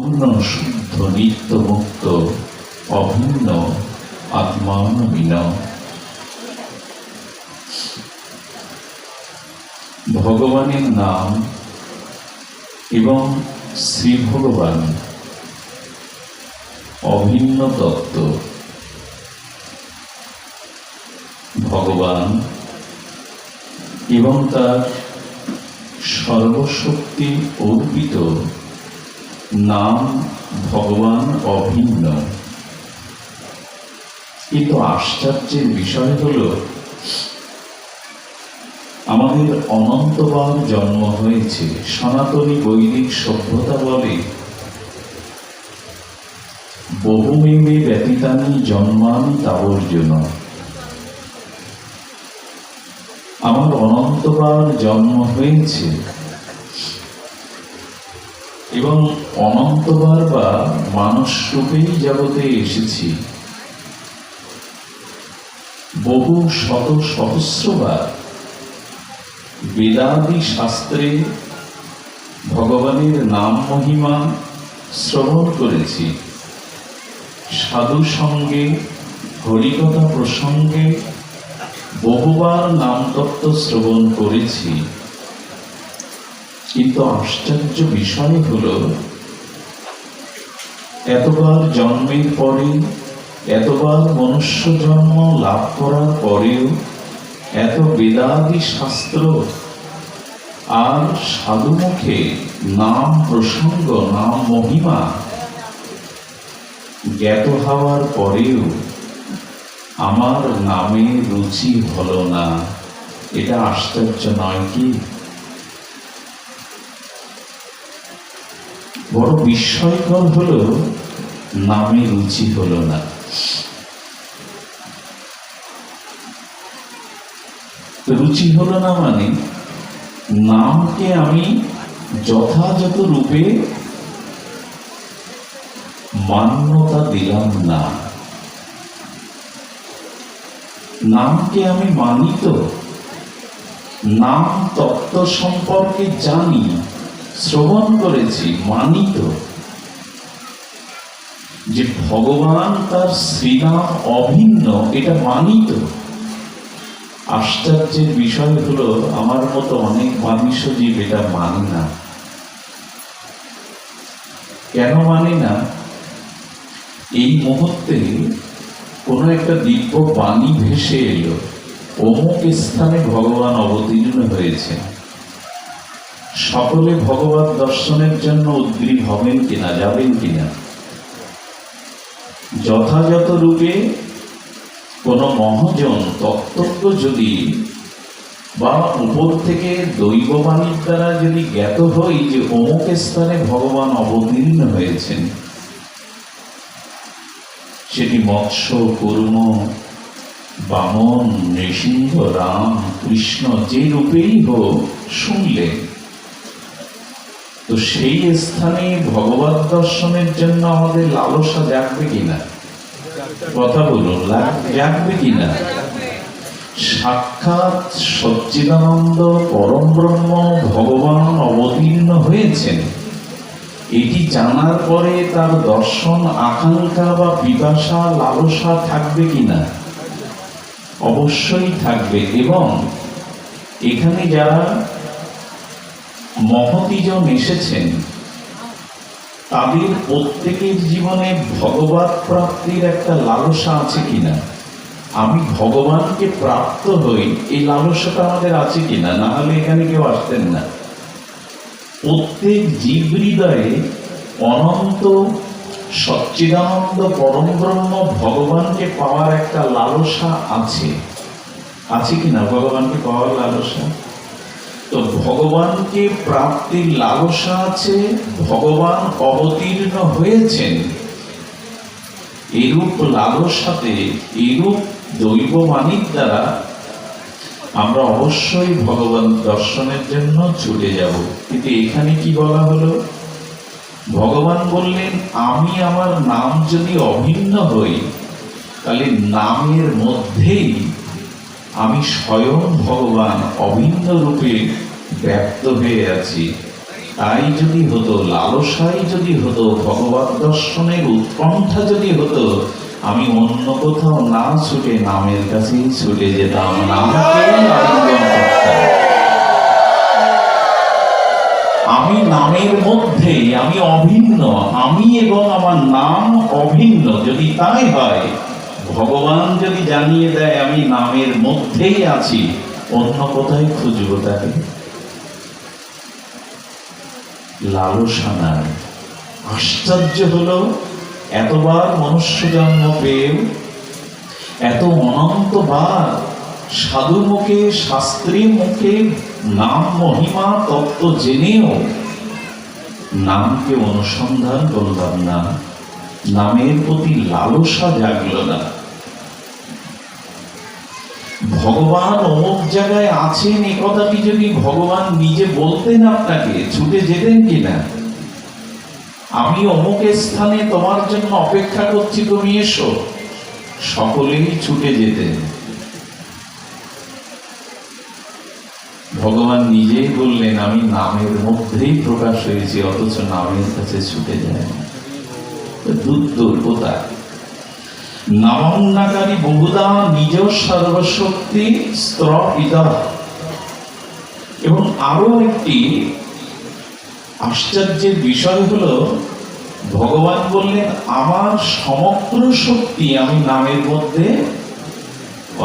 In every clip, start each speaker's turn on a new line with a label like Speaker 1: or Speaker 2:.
Speaker 1: পূর্ণ শুদ্ধ নিত্য মুক্ত অভিন্ন আত্মানবীন। ভগবানের নাম এবং শ্রী ভগবান অভিন্ন তত্ত্ব। ভগবান এবং তার সর্বশক্তি অর্পিত নাম ভগবান অভিন্ন। কিন্তু আশ্চর্যের বিষয় হল, আমাদের অনন্তবার জন্ম হয়েছে। সনাতনী বৈদিক সভ্যতা বলে, বহুমেবে ব্যতীতানি জন্মানি তাবর্জুন। আমার অনন্তবার জন্ম হয়েছে এবং অনন্তবার বা মানুষ রূপেই জগতে এসেছি। বহু শত সহস্রবার বেদাদি শাস্ত্রে ভগবানের নাম মহিমা শ্রবণ করেছি। সাধু সঙ্গে হরিকথা প্রসঙ্গে বহুবার নাম তত্ত্ব শ্রবণ করেছি। কিন্তু আশ্চর্য বিষয় হল, এতবার জন্মের পরে, এতবার মনুষ্য জন্ম লাভ করার পরেও এত বেদাদি শাস্ত্র আর সাধু মুখে নাম প্রসঙ্গ, নাম মহিমা জ্ঞাত হওয়ার পরেও আমার নামে রুচি হলো না। এটা আশ্চর্য নয় কি? বড় বিস্ময়কর হলো, নামে রুচি হলো না। রুচি হলো না মানে নামকে আমি যথাযথ রূপে মান্যতা দিলাম না। নামকে আমি মানি তো, নাম তত্ত্ব সম্পর্কে জানি, শ্রবণ করেছি, মানি তো, যে ভগবান তার শ্রীনাম অভিন্ন, এটা মানি তো। আশ্চর্যের বিষয় হলো, আমার মতো অনেক মানুষ জীব এটা মানে না। কেন মানে না? এই মুহূর্তে কোনো একটা দিব্য বাণী ভেসে এলো, অমুক স্থানে ভগবান অবতীর্ণ হয়েছে। সকলে ভগবত দর্শনের জন্য উদ্গ্রীব হবেন কিনা, যাবেন কিনা? যথাযথ রূপে কোন মহাজন তত্ত্বজ্ঞ যদি বা উপর থেকে দৈববাণীর দ্বারা যদি জ্ঞাত হই যে অমুক স্থানে ভগবান অবতীর্ণ হয়েছেন, সেটি মৎস্য, কুর্ম, বামন, নৃসিংহ, রাম, কৃষ্ণ যে রূপেই হোক, শুনলে তো সেই স্থানে ভগবত দর্শনের জন্য আমাদের লালসা জাগবে কিনা? কথা বলুন, জাগবে কিনা? সাক্ষাৎ সচ্চিদানন্দ পরম ব্রহ্ম ভগবান অবতীর্ণ হয়েছেন, এটি জানার পরে তার দর্শন আকাঙ্ক্ষা বা পিপাসা, লালসা থাকবে কিনা? অবশ্যই থাকবে। এবং এখানে যারা মহতীজন এসেছেন, তাদের প্রত্যেকের জীবনে ভগবত প্রাপ্তির একটা লালসা আছে কিনা? আমি ভগবানকে প্রাপ্ত হই, এই লালসাটা আমাদের আছে কিনা? না হলে এখানে কেউ আসতেন না। প্রত্যেক জীব হৃদয়ে অনন্ত সচ্চিদানন্দ পরম ব্রহ্ম ভগবানকে পাওয়ার একটা লালসা আছে। আছে কিনা ভগবানকে পাওয়ার লালসা? তো ভগবানকে প্রাপ্তির লালসা আছে, ভগবান অবতীর্ণ হয়েছেন, এরূপ লালসাতে, এরূপ দৈববাণীর দ্বারা আমরা অবশ্যই ভগবান দর্শনের জন্য ছুটে যাব। কিন্তু এখানে কি বলা হলো? ভগবান বললেন, আমি আমার নাম যদি অভিন্ন হই, তাহলে নামের মধ্যেই আমি স্বয়ং ভগবান অভিন্ন রূপে ব্যক্ত হয়ে আছি। তাই যদি হতো, লালসাই যদি হতো, ভগবত দর্শনের উৎকণ্ঠা যদি হতো, আমি অন্য কোথাও না ছুটে নামের কাছেই ছুটে যেতাম, নামকেই আলিঙ্গন করতাম। আমি নামের মধ্যেই, আমি অভিন্ন, আমি এবং আমার নাম অভিন্ন। যদি তাই হয়, ভগবান যদি জানিয়ে দেয় আমি নামের মধ্যেই আছি, অন্য কোথায় খুঁজবো তাকে? লালসা নাই। আশ্চর্য হলো, এতবার মনুষ্য জন্ম পেয়েও, এত অনন্তবার সাধু মুখে, শাস্ত্রীর মুখে নাম মহিমা তত্ত্ব জেনেও নামকে অনুসন্ধান করলাম না, নামের প্রতি লালসা জাগল না। ভগবান অমুক জায়গায় আছেন এ কথাটি যদি ভগবান নিজে বলতেন আপনাকে, ছুটে যেতেন কিনা? আমি অমুক স্থানে তোমার জন্য অপেক্ষা করছি, তুমি এসো, সকলেই ছুটে যেতেন। ভগবান নিজেই বললেন আমি নামের মধ্যেই প্রকাশ হয়েছি, অথচ নামের কাছে ছুটে যায় না। দুর্বলতা। নামান্নাকারী বহুদা নিজ সর্বশক্তি স্ত্রপিতা। এবং আরো একটি আশ্চর্যের বিষয় হলো, ভগবান বললেন আমার সমগ্র শক্তি আমি নামের মধ্যে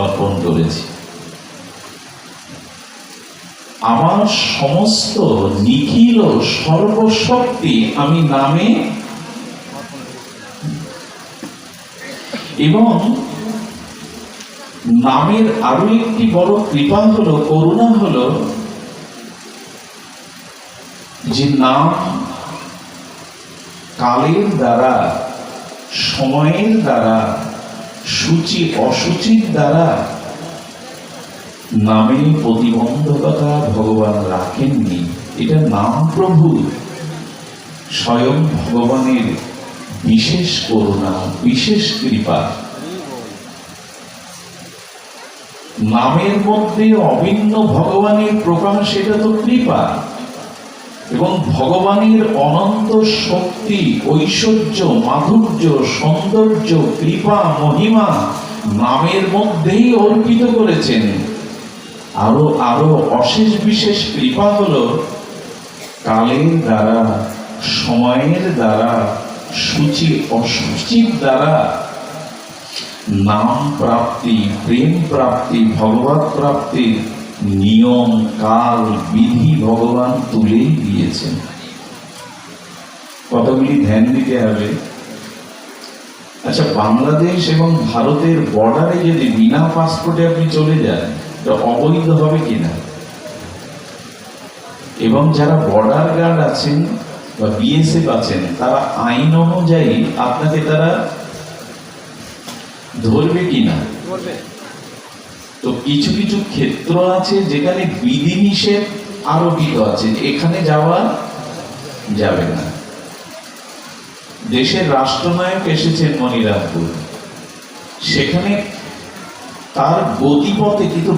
Speaker 1: অর্পণ করেছি, আমার সমস্ত নিখিল সর্বশক্তি আমি নামে। এবং নামের আরো একটি বড় কৃপা হলো, করুণা হলো, যে নাম কালের দ্বারা, সময়ের দ্বারা, সূচি অসুচির দ্বারা নামে প্রতিবন্ধকতা ভগবান রাখেননি। এটা নাম প্রভু, স্বয়ং ভগবানের বিশেষ করুণা, বিশেষ কৃপা। নামের মধ্যে অভিন্ন ভগবানের প্রকাশ, এটা তো কৃপা। এবং ভগবানের অনন্ত শক্তি, ঐশ্বর্য, মাধুর্য, সৌন্দর্য, কৃপা, মহিমা নামের মধ্যেই অর্পিত করেছেন। আরো আরো অশেষ বিশেষ কৃপা হলো কালের দ্বারা, সময়ের দ্বারা, সূচি অসুচির দ্বারা নাম প্রাপ্তি, প্রেম প্রাপ্তি, ভগবত প্রাপ্তির নিয়ম, কাল, বিধি ভগবান তুলেই দিয়েছেন। কতগুলি ধ্যান দিতে হবে। আচ্ছা, বাংলাদেশ এবং ভারতের বর্ডারে যদি বিনা পাসপোর্টে আপনি চলে যান, তো অবৈধ হবে কিনা? এবং যারা বর্ডার গার্ড আছেন বা বিএসএফ আছেন, তারা আইন অনুযায়ী আপনাকে তারা ধরবে কিনা? তো কিছু কিছু ক্ষেত্র আছে যেখানে বিধিনিষেধ আরোপিত আছে, এখানে যাওয়া যাবে না। দেশের রাষ্ট্রনায়ক এসেছেন মনিরামপুর, সেখানে তার গতিপথে কিন্তু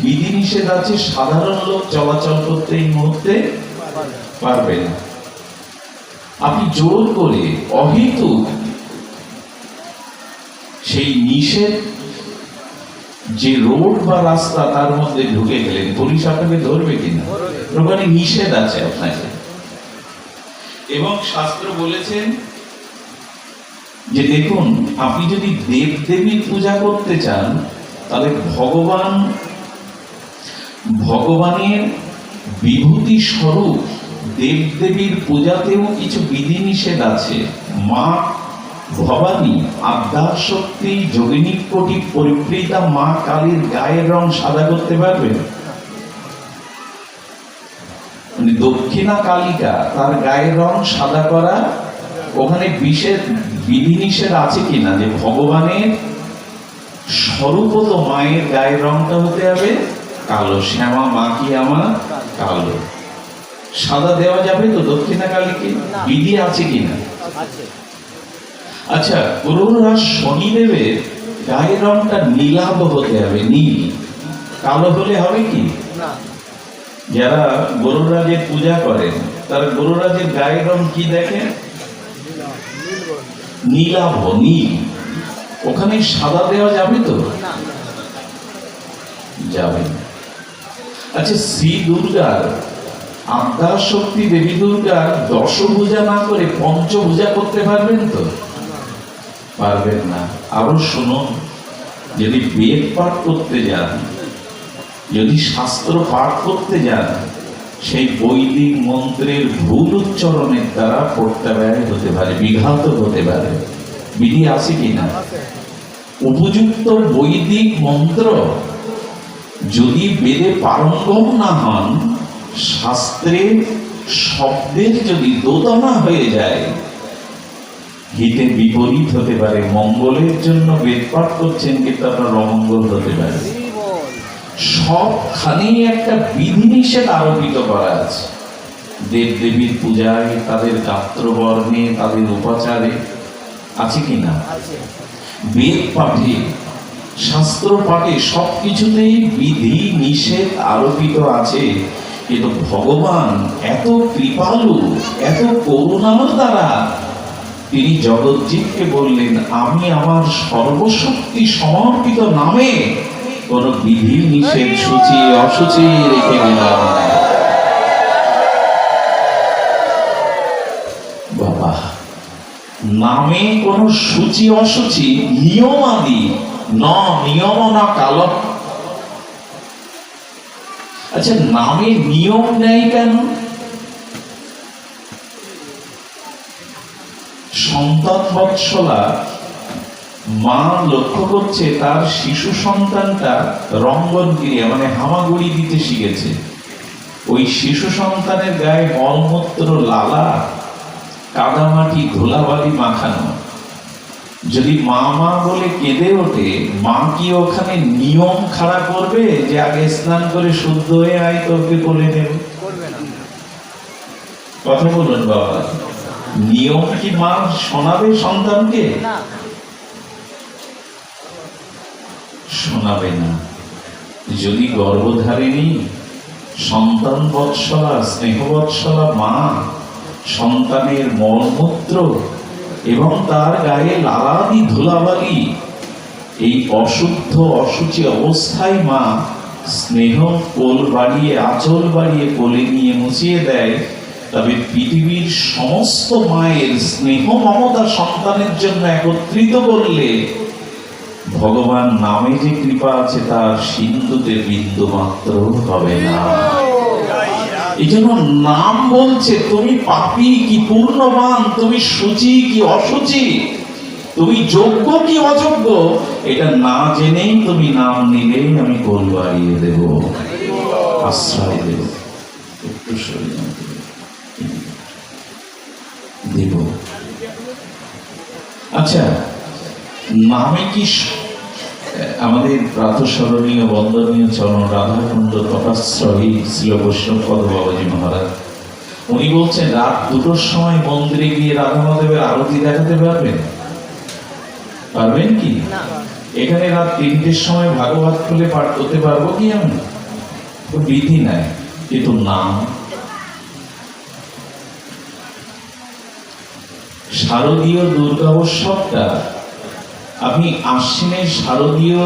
Speaker 1: বিধিনিষেধ আছে, সাধারণ লোক চলাচল করতে এই মুহূর্তে পারবে না। আপনি জোর করে অহেতুক সেই নিষেধ যে রোড বা রাস্তা তার মধ্যে ঢুকে গেলেন, পুলিশ আপনাকে ধরবে কিনা? ওখানে নিষেধ আছে আপনাকে। এবং শাস্ত্র বলেছেন যে দেখুন, আপনি যদি দেব দেবীর পূজা করতে চান, তাহলে ভগবানের বিভূতি স্বরূপ দেব দেবীর পূজাতেও কিছু বিধিনিষেধ আছে। মা ভবানী, আদ্যার শক্তি, যোগিনী কোটি পরিপ্রীতা মা কালীর গায়ের রং সাদা করতে পারবে? মানে দক্ষিণা কালিকা, তার গায়ের রং সাদা করা, ওখানে বিধিনিষেধ আছে কিনা যে ভগবানের স্বরূপত মায়ের গায়ের রংটা হতে হবে কালো? শ্যামা মা কি আমার কালো, সাদা দেওয়া যাবে তো দক্ষিণা কালীকে? বিধি আছে কিনা? আচ্ছা, গুরুরাজ শনিদেবের গায়ের রংটা নীলাভ হতে হবে, নীল। কালো হলে হবে কি? যারা গুরুরাজের পূজা করেন তার গরুরাজের গায়ের রং কি দেখেন? নীলাভ, নীল। ওখানে সাদা দেওয়া যাবে তো? যাবে না। আচ্ছা, শ্রী দুর্গার, আদ্যা শক্তি দেবী দুর্গার দশভুজা না করে পঞ্চভুজা করতে পারবেন তো? পারবেন না। আরো শুনুন, যদি বেদ পাঠ করতে যান, যদি শাস্ত্র পাঠ করতে যান, সেই বৈদিক মন্ত্রের ভুল উচ্চারণের দ্বারা পড়তে ব্যয় হতে পারে, বিঘাত হতে পারে। বিধি আছে কিনা? উপযুক্ত বৈদিক মন্ত্র যদি বেদে পারঙ্গম না হন, শাস্ত্রের শব্দের যদি দোদনা হয়ে যায়, হিতে বিপরীত হতে পারে। মঙ্গলের জন্য বেদ পাঠ করছেন, কিন্তু আপনার অমঙ্গল হতে পারে। সবখানেই একটা বিধিনিষেধ আরোপিত করা আছে। দেব দেবীর পূজায়, তাদের গাত্রবর্ণে, তাদের উপাচারে আছে কিনা? বেদ পাঠে, শাস্ত্র পাঠে সবকিছুতেই বিধি নিষেধ আরোপিত আছে। কিন্তু ভগবান এত কৃপালু, এত করুণার দ্বারা তিনি জগজ্জীবকে বললেন, আমি আমার সর্বশক্তি সমর্পিত নামে কোন বিধি নিষেধ সূচি অসুচি রেখে গেলাম না। বাবা, নামে কোন সূচি অসুচি, নিয়মাদি ন নিয়ম না কাল। আচ্ছা, নামে নিয়ম নেই কেন? সন্তান বৎসলা মা লক্ষ্য করছে তার শিশু সন্তানটা রঙ্গন ক্রিয়া মানে হামাগুড়ি দিতে শিখেছে। ওই শিশু সন্তানের গায়ে মলমূত্র, লালা, কাদামাটি, ধুলাবালি মাখানো। যদি মা মা বলে কেঁদে ওঠে, মা কি ওখানে নিয়ম খাড়া করবে যে আগে স্নান করে শুদ্ধ হয়ে আয়, তোকে বলে নেবে? কথা বলুন বাবা, নিয়ম কি মা শোনাবে সন্তানকে? শোনাবে না। যদি গর্ভধারিণী সন্তান বৎসলা, স্নেহ বৎসলা মা সন্তানের মলমূত্র এবং তার গায়ে লালাদি ধুলাবালি, এই অশুদ্ধ অসুচি অবস্থায় মা স্নেহ কোল বাড়িয়ে, আঁচল বাড়িয়ে কোলে নিয়ে মুছিয়ে দেয়, তবে পৃথিবীর সমস্ত মায়ের স্নেহ মমতা সন্তানের জন্য একত্রিত করলে ভগবান নামে যে কৃপা আছে তার সিন্ধুতে বিন্দু মাত্র হবে না। এই জন্য নাম বলছে, তুমি পাপী কি পূর্ণবান, তুমি সূচি কি অসুচি, তুমি যোগ্য কি অযোগ্য, এটা না জেনেই তুমি নাম নিলেই আমি কোল বাড়িয়ে দেব, আশ্রয় দেব, একটু দেব। আচ্ছা, নামে কি আমাদের প্রাতঃস্মরণীয় বন্দনীয় চরণ রাধাকুণ্ড তপাশ্রয়ী ছিল বৈষ্ণব পদ বাবাজি মহারাজ, উনি বলছেন রাত 2টোর সময় মন্দিরে গিয়ে রাধা মাধবের আরতি দেখাতে পারবেন? পারবেন কি? এখানে রাত 3টের সময় ভাগবত খুলে পাঠ করতে পারবো কি আমি? তো বিধি নাই, কিন্তু নাম। শারদীয় দুর্গাবৎসবটা আপনি আশ্বিনের শারদীয়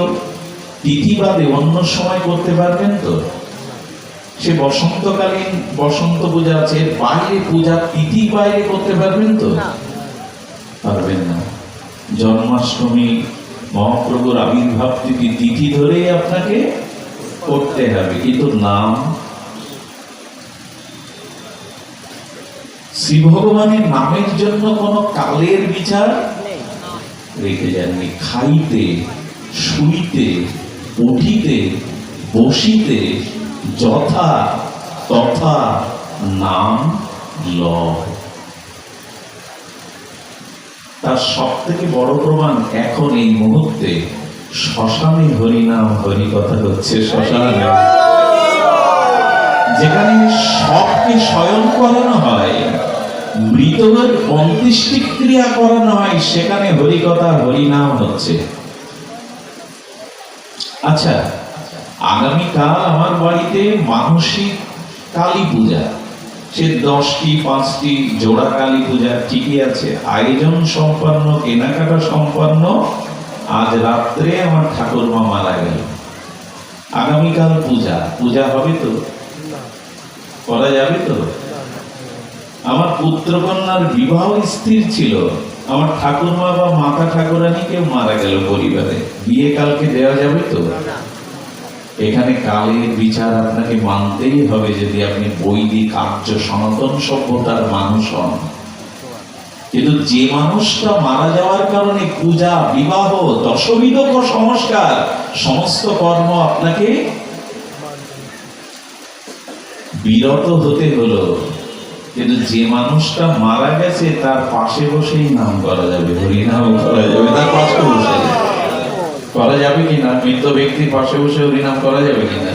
Speaker 1: তিথি বাদে অন্য সময় করতে পারবেন তো? সে বসন্তকালীন বসন্ত পূজা আছে, বাইরে পূজা তিথি বাইরে করতে পারবেন তো? পারবেন না। জন্মাষ্টমী, মহাপ্রভুর আবির্ভাব তিথি ধরেই আপনাকে করতে হবে, কিন্তু নাম। শ্রী ভগবানের নামের জন্য কোন কালের বিচার রেখে যাননি। খাইতে, শুইতে, উঠিতে, বসিতে যথা তথা নাম লয়। তার সব থেকে বড় প্রমাণ এখন এই মুহূর্তে শ্মশানে হরিনাম হরিকথা হচ্ছে। শ্মশানে যেখানে সবকে শয়ন করানো হয়, মৃতদের অন্ত্যেষ্টি ক্রিয়া করানো হয়, সেখানে হরিকথা হরিনাম হচ্ছে। আচ্ছা, আগামীকাল আমার বাড়িতে মানসিক কালী পূজা, সে 10টি 5টি জোড়া কালী পূজা ঠিকই আছে, আয়োজন সম্পন্ন, কেনাকাটা সম্পন্ন। আজ রাত্রে আমার ঠাকুরমা মারা গেল, আগামীকাল পূজা, পূজা হবে তো, করা যাবে তো? আমার পুত্রকন্যার বিবাহ স্থির ছিল, আমার ঠাকুরমা বা মাতা ঠাকুরানী কেউ মারা গেল পরিবারে, বিয়ে কালকে দেওয়া যাবে তো? এখানে কালের বিচার আপনাকে মানতেই হবে যদি আপনি বৈদিক আর্য সনাতন সভ্যতার মানুষ হন। কিন্তু যে মানুষটা মারা যাওয়ার কারণে পূজা, বিবাহ, দশবিধ সংস্কার, সমস্ত কর্ম আপনাকে বিরত হতে হলো, কিন্তু যে মানুষটা মারা গেছে তার পাশে বসেই নাম করা যাবে, হরিনাম করা যাবে, তার পাশে বসে করা যাবে কিনা? মৃত ব্যক্তির পাশে বসে হরিনাম করা যাবে কিনা?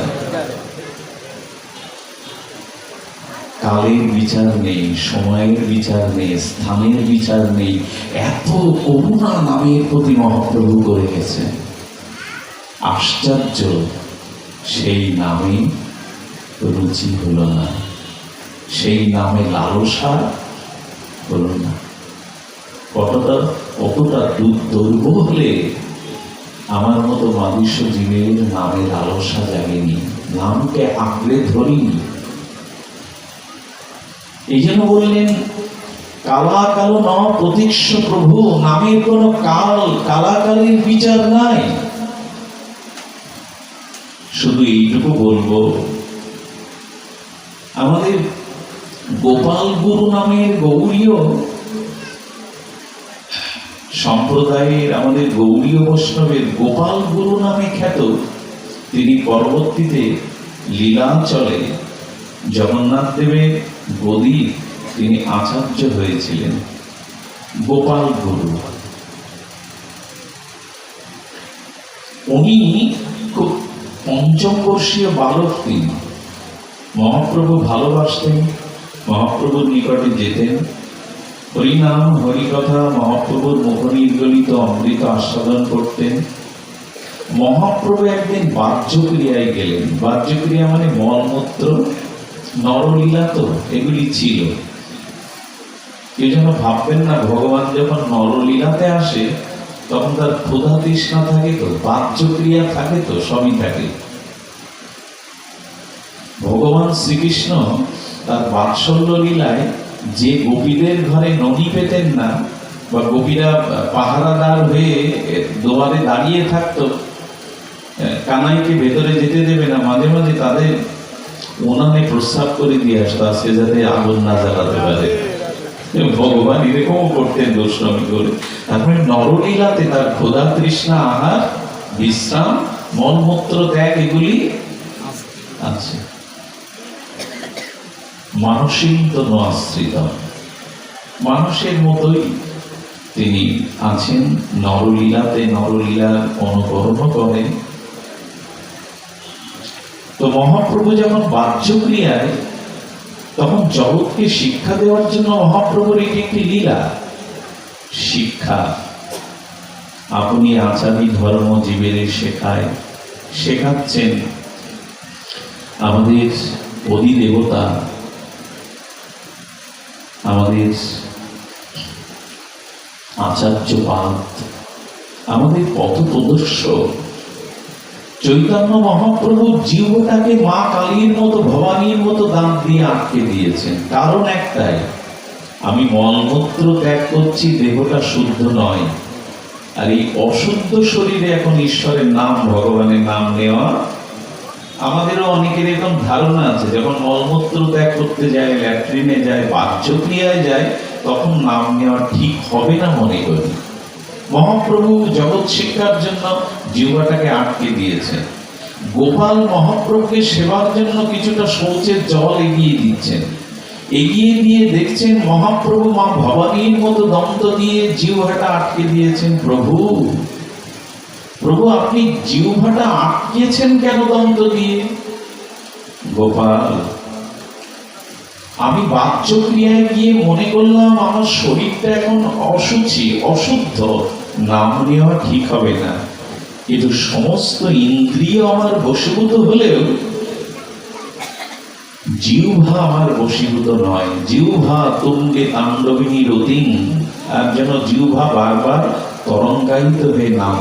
Speaker 1: কালের বিচার নেই, সময়ের বিচার নেই, স্থানের বিচার নেই। এত করুণা নামের প্রতি মহাপ্রভু করে গেছেন, আশ্চর্য। সেই নামে রুচি হলো না, সেই নামে লালসা হলো না। কতটা দুর্ব হলে আমার মতো মানুষ জীবের নামে লালসা জাগেনি, নামকে আঁকড়ে ধরিনি। এই জন্য বললেন কালা কালো ন প্রতীক্ষ প্রভু, নামের কোন কালাকালের বিচার নাই। শুধু এইটুকু বলবো, আমাদের গোপাল গুরু নামের গৌড়ীয় সম্প্রদায়ের, আমাদের গৌড়ীয় বৈষ্ণবের গোপাল গুরু নামে খ্যাত, তিনি পরবর্তীতে লীলাচলে জগন্নাথ দেবের গদির তিনি আচার্য হয়েছিলেন। গোপাল গুরু উনি খুব পঞ্চম বর্ষীয় বালক। তিনি মহাপ্রভু ভালোবাসতেন, মহাপ্রভুর নিকটে যেতেন, হরিনাম হরিকথা মহাপ্রভুর মুখনির্গলিত অমৃত আস্বাদন করতেন। মহাপ্রভু একদিন বাহ্যক্রিয়ায় গেলেন। বাহ্যক্রিয়া মানে মলমূত্র, নরলীলা তো এগুলি ছিল। এই জন্য ভাববেন না ভগবান যখন নরলীলাতে আসে তখন তার ক্ষুধা তৃষ্ণা থাকে তো, বাহ্যক্রিয়া থাকে তো, সবই থাকে। ভগবান শ্রীকৃষ্ণ তার বাৎসল্য লীলায় যে গোপীদের ঘরে ননি পেতেন না, বা গোপীরা পাহারাদার হয়ে দোয়ারে দাঁড়িয়ে থাকতো, কানাইকে ভেতরে যেতে দেবে না, মাঝে মাঝে তাদের উনানে প্রস্রাব করে দিয়ে আসতো, সে যাতে আগুন না জ্বালাতে পারে। ভগবান এরকমও করতেন দুষ্কর্মী করে। তারপরে নরলীলাতে তার ক্ষুধা তৃষ্ণা, আহার, বিশ্রাম, মলমূত্র ত্যাগ এগুলি আছে। মানুষিন্তন আশ্রিত, মানুষের মতোই তিনি আছেন, নরলীলাতে নরলীলার অনুকরণ করেন। তো মহাপ্রভু যখন বাহ্যক্রিয়ায়, তখন জগৎকে শিক্ষা দেওয়ার জন্য মহাপ্রভুর এটি একটি লীলা। শিক্ষা, আপনি আচারী ধর্ম জীবের শেখাচ্ছেন। আমাদের অধিদেবতা, আমাদের আচার্যপাদ, আমাদের পথ প্রদর্শক চৈতন্য মহাপ্রভু জীবটাকে মা কালীর মতো, ভবানীর মতো দান দিয়ে আটকে দিয়েছেন। কারণ একটাই, আমি মলমূত্র ত্যাগ করছি, দেহটা শুদ্ধ নয়। আর এই অশুদ্ধ শরীরে এখন ঈশ্বরের নাম, ভগবানের নাম নেওয়া, আমাদেরও অনেকের এরকম ধারণা আছে, যখন মলমূত্র ত্যাগ করতে যায়, ল্যাট্রিনে যায়, বাহ্যক্রিয়ায় যায়, তখন নাম নেওয়া ঠিক হবে না মনে করি। মহাপ্রভু জগৎ শিক্ষার জন্য জিহ্বাটাকে আটকে দিয়েছেন। গোপাল মহাপ্রভুকে সেবার জন্য কিছুটা শৌচের জল এগিয়ে দিচ্ছেন, এগিয়ে দিয়ে দেখছেন মহাপ্রভু মা ভবানীর মতো দন্ত দিয়ে জিহ্বাটা আটকে দিয়েছেন। প্রভু আপনি জিহ্বাটা আটকেছেন কেন দন্ত দিয়ে? গোপাল, আমি বাহ্যক্রিয়ায় গিয়ে মনে করলাম আমার শরীরটা এখন অসুচি, অশুদ্ধ, নাম নেওয়া ঠিক হবে না। কিন্তু সমস্ত ইন্দ্রিয় আমার বশীভূত হলেও জিহ্বা আমার বশীভূত নয়, জিহ্বা তুঙ্গে তাণ্ডবিনী রতিং, আর যেন জিহ্বা বারবার তরঙ্গায়িত হয়ে নাম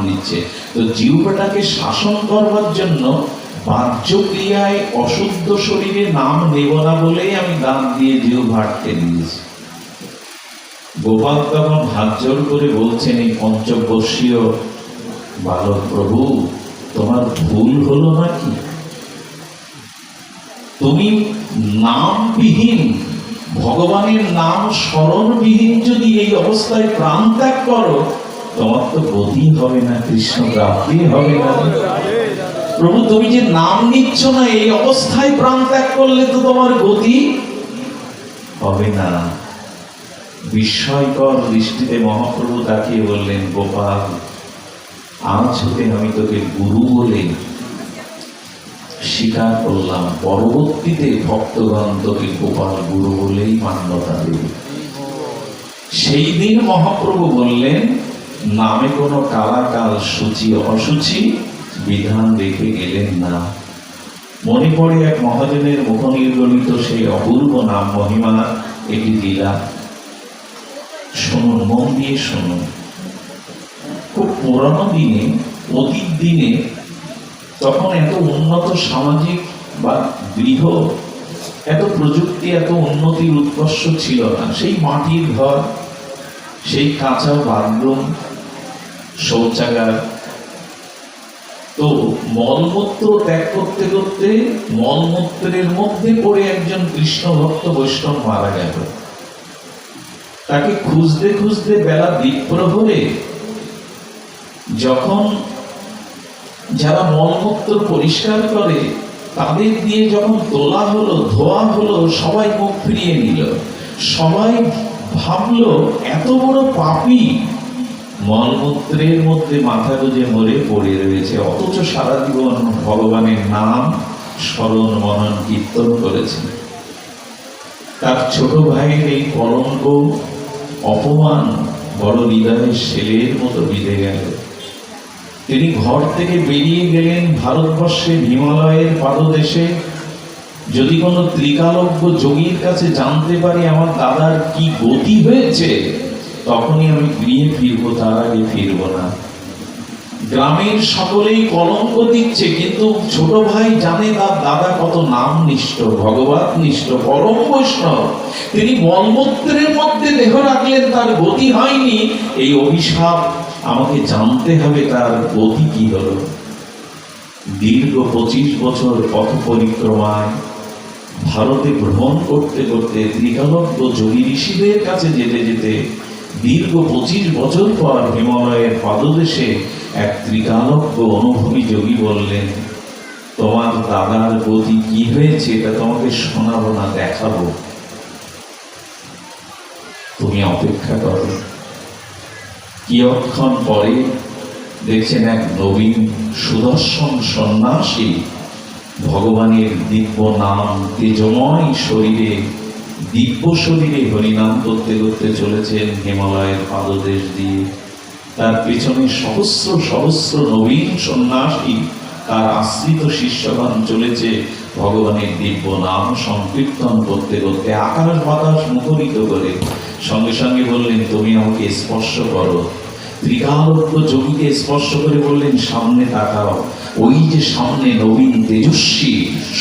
Speaker 1: নিচ্ছে। তো জিহ্বাটাকে শাসন করবার জন্য বাহ্য ক্রিয়ায় অশুদ্ধ শরীরে নাম নেব না বলেই আমি দাঁত দিয়ে জিহ্বা আটকে দিয়েছি। গোপাল তখন হাত জোর করে বলছেন, এই পঞ্চবর্ষীয় বালক প্রভু, তোমার ভুল হলো নাকি? তুমি নামবিহীন, ভগবানের নাম স্মরণবিহীন যদি এই অবস্থায় প্রাণ ত্যাগ করো, তোমার তো গতি হবে না, কৃষ্ণ প্রাপ্তি হবে না। প্রভু, তুমি যে নাম নিচ্ছ না, এই অবস্থায় প্রাণ ত্যাগ করলে তো তোমার গতি হবে না। বিস্ময়কর দৃষ্টিতে মহাপ্রভু তাকিয়ে বললেন, গোপাল, আজ হতে আমি তোকে গুরু বলে স্বীকার করলাম, পরবর্তীতে ভক্তগণ তোকে গোপাল গুরু বলেই মান্যতা দেবে। সেই দিন মহাপ্রভু বললেন, নামে কোনো কালাকাল সূচি অসুচি বিধান রেখে গেলেন না। মনে পড়ে এক মহাজনের মুখনির্গলিত সেই অপূর্ব নাম মহিমা, এটি লীলা। শুনুন, মন দিয়ে শুনুন। খুব পুরানো দিনে, অতীত দিনে, তখন এত উন্নত সামাজিক বা গৃহ, এত প্রযুক্তি, এত উন্নতির উৎকর্ষ ছিল না। সেই মাটির ঘর, সেই কাঁচা বাথরুম, শৌচাগার। তো মলমূত্র ত্যাগ করতে করতে মলমূত্রের মধ্যে পড়ে একজন কৃষ্ণ ভক্ত বৈষ্ণব মারা গেল। তাকে খুঁজতে খুঁজতে বেলা দ্বীপ্রহরে যখন যারা মলমূত্র পরিষ্কার করে তাদের দিয়ে যখন তোলা হলো, ধোয়া হলো, সবাই মুখ ফিরিয়ে নিল। সবাই ভাবলো এত বড় পাপী মলমূত্রের মধ্যে মাথা গুঁজে মরে পড়ে রয়েছে, অথচ সারা জীবন ভগবানের নাম স্মরণ মনন কীর্তন করেছে। তার ছোট ভাইয়ের এই কলঙ্ক, অপমান বড় হৃদয়ের শেলের মতো বিঁধে গেল। তিনি ঘর থেকে বেরিয়ে গেলেন ভারতবর্ষে হিমালয়ের পাদদেশে। যদি কোনো ত্রিকালজ্ঞ যোগীর কাছে জানতে পারি আমার দাদার কি গতি হয়েছে, তখনই আমি গৃহে ফিরবো, তার আগে ফিরবো না। গ্রামের সকলেই কলঙ্ক দিচ্ছে, কিন্তু ছোট ভাই জানে তার দাদা কত নাম নিষ্ঠ, ভগবত নিষ্ঠ, পরম বৈষ্ণব। তিনি মলমূত্রের মধ্যে দেহ রাখলেন, তার গতি হয়নি। এই অভিশাপ আমাকে জানতে হবে, তার গতি কি হলো। দীর্ঘ 25 বছর পথ পরিক্রমায় ভারতে ভ্রমণ করতে করতে ত্রিকালজ্ঞ যোগী ঋষিদের কাছে যেতে যেতে দীর্ঘ 25 বছর পর হিমালয়ের পাদদেশে এক ত্রিকালজ্ঞ অনুভবী যোগী বললেন, তোমার দাদার গতি কি হয়েছে এটা তোমাকে শোনাবো না, দেখাবো, তুমি অপেক্ষা করো। কিয়ৎক্ষণ পরে দেখছেন এক নবীন সুদর্শন সন্ন্যাসী ভগবানের দিব্য নাম তেজময় শরীরে, দিব্য শরীরে হরিনাম করতে করতে চলেছেন হিমালয়ের পাদদেশ দিয়ে। তার পেছনে সহস্র সহস্র নবীন সন্ন্যাসী, তার আশ্রিত শিষ্যগণ চলেছে ভগবানের দিব্য নাম সংকীর্তন করতে করতে, আকাশ বাতাস মুখরিত করে। সঙ্গে সঙ্গে বললেন, তুমি আমাকে স্পর্শ করো। ত্রিকালজ্ঞ যোগীকে স্পর্শ করে বললেন, সামনে তাকাও। ওই যে সামনে নবীন তেজস্বী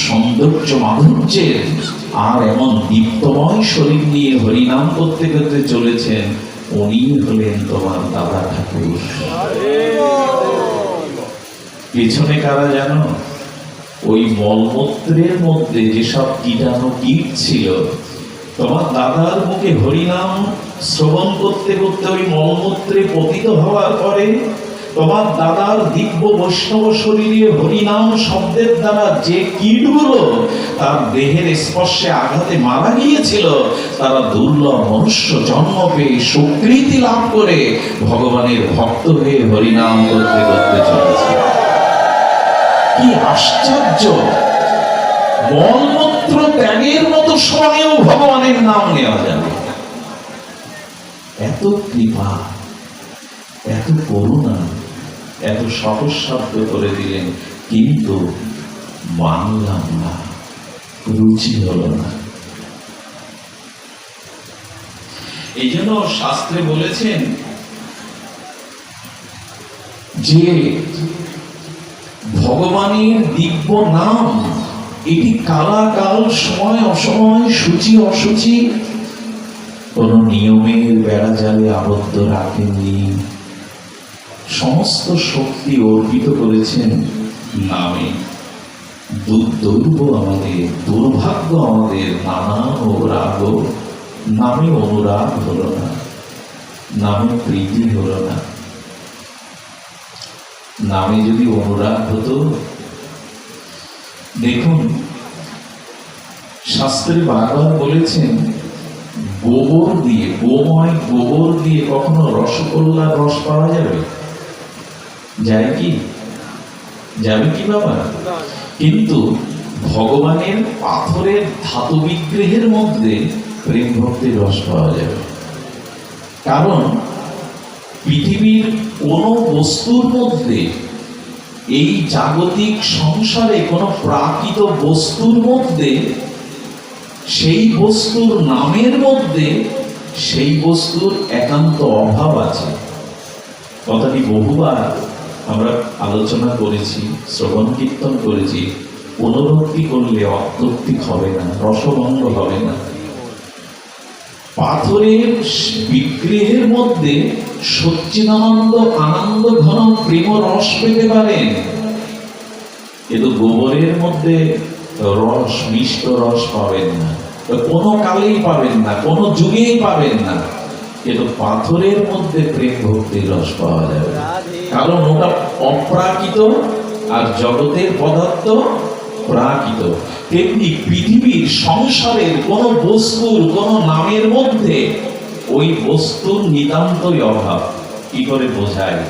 Speaker 1: সৌন্দর্য মাধুর্যের আর এমন দীপ্তময় শরীর নিয়ে হরিনাম করতে করতে চলেছেন, উনি হলেন তোমার দাদা ঠাকুর। পেছনে কারা জানো? ওই মলমূত্রের মধ্যে যেসব কীটাণু কীট ছিল, তোমার দাদার মুখে হরিনাম শ্রবণ করতে করতে ওই মলমূত্রে পতিত হওয়ার পরে তোমার দাদার দিব্য বৈষ্ণব শরীরে হরিনাম শব্দের দ্বারা যে কীটগুলো তার দেহের স্পর্শে আঘাতে মারা গিয়েছিল, তারা দুর্লভ মনুষ্য জন্ম পেয়ে সুকৃতি লাভ করে ভগবানের ভক্ত হয়ে হরিনাম করতে করতে চলেছে। কি আশ্চর্য! মলমূত্র ত্যাগের মতো সময়েও ভগবানের নাম নেওয়া যাবে। এত কৃপা, এত করুণা, এত সহজ শব্দ করে দিলেন, কিন্তু মানলাম না। রুচি হলো না। এই জন্য শাস্ত্রে বলেছেন যে ভগবানের দিব্য নাম এটি কালাকাল, সময় অসময়, সূচি অসুচি কোন নিয়মের বেড়াজালে আবদ্ধ রাখেননি। সমস্ত শক্তি অর্পিত করেছেন নামে। দুর্দৈব আমাদের, দুর্ভাগ্য আমাদের, নানা রাগ, নামে অনুরাগ হলো না, নামে প্রীতি হলো না। নামে যদি অনুরাগ হতো, দেখুন শাস্ত্রে বারবার বলেছেন গোবর দিয়ে, গোময় গোবর দিয়ে কখনো রসগোল্লার রস পাওয়া যাবে? যায় কি? যাবে কি বাবা? কিন্তু ভগবানের পাথরের ধাতু বিগ্রহের মধ্যে প্রেম ভক্তির রস পাওয়া যাবে। কারণ পৃথিবীর কোন বস্তুর মধ্যে, এই জাগতিক সংসারে কোন প্রাকৃত বস্তুর মধ্যে, সেই বস্তুর নামের মধ্যে সেই বস্তুর একান্ত অভাব আছে। কথাটি বহুবার আমরা আলোচনা করেছি, শ্রবণ কীর্তন করেছি। পুনরুক্তি করলে অত্যুক্তি হবে না, রসভঙ্গ হবে না। পাথরের বিগ্রহের মধ্যে সচ্চিদানন্দ আনন্দ ঘন প্রেম রস পেতে পারেন, কিন্তু গোবরের মধ্যে রস, মিষ্ট রস পাবেন না, কোনো কালেই পাবেন না, কোনো যুগেই পাবেন না। কিন্তু পাথরের মধ্যে প্রেম ভক্তির রস পাওয়া যাবে, কারণ ওটা অপ্রাকৃত আর জগতের পদার্থ প্রাকৃত। তেমনি পৃথিবীর সংসারের কোন বস্তুর, কোন নামের মধ্যে ওই বস্তুর নিতান্তই অভাব। কি করে বোঝায়?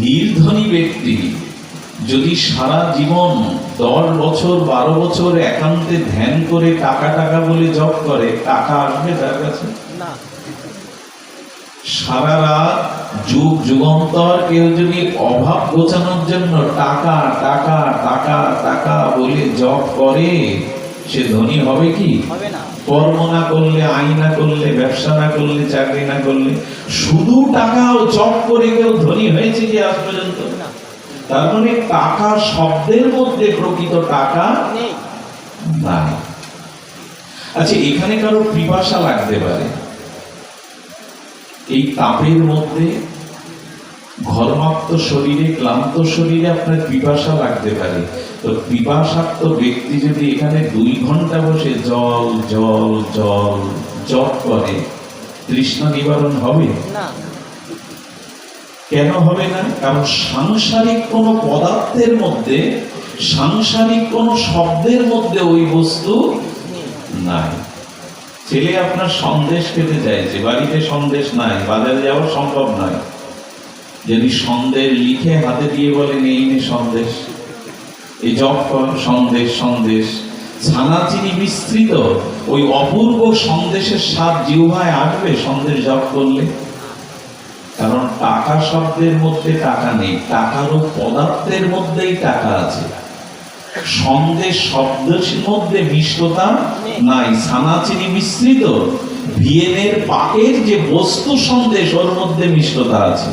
Speaker 1: নির্ধনী ব্যক্তি যদি সারা জীবন 10 বছর 12 বছর একান্তে ধ্যান করে টাকা টাকা বলে জপ করে, টাকা আসবে তার কাছে? সারা রাত যুগ যুগান্তর কেউ যদি অভাব ঘোচানোর জন্য টাকা টাকা টাকা টাকা বলে জপ করে, সে ধনী হবে কি? কর্ম না করলে, আইন না করলে, ব্যবসা না করলে, চাকরি না করলে, শুধু টাকা ও জপ করে কেউ ধনী হয়েছে কি আজ পর্যন্ত? তার মানে টাকা শব্দের মধ্যে প্রকৃত টাকা নাই। আচ্ছা, এখানে কারো পিপাসা লাগতে পারে, এই তাপের মধ্যে ঘর্মাক্ত শরীরে, ক্লান্ত শরীরে আপনার পিপাসা লাগতে পারে। তো পিপাসাক্ত ব্যক্তি যদি এখানে 2 ঘন্টা বসে জল জল জল জপ করে, তৃষ্ণা নিবারণ হবে না। কেন হবে না? কারণ সাংসারিক কোন পদার্থের মধ্যে, সাংসারিক কোন শব্দের মধ্যে ওই বস্তু নাই। ছেলে আপনার সন্দেশ খেতে চাইছে, বাড়িতে সন্দেশ নাই, বাজারে যাওয়া সম্ভব নয়। যদি সন্দেশ লিখে হাতে দিয়ে বলেন এই নে সন্দেশ, এই জপ কর, সন্দেশ সন্দেশ, ছানা চিনি মিশ্রিত ওই অপূর্ব সন্দেশের স্বাদ জিহ্বায় আসবে সন্দেশ জপ করলে? কারণ টাকা শব্দের মধ্যে টাকা নেই, টাকারও পদার্থের মধ্যেই টাকা আছে। সন্দেশ শব্দের মধ্যে মিষ্টতা নাই, ছানা চিনি মিশ্রিত ভিয়েনের পাকের যে বস্তু সন্দেশ, ওর মধ্যে মিষ্টতা আছে।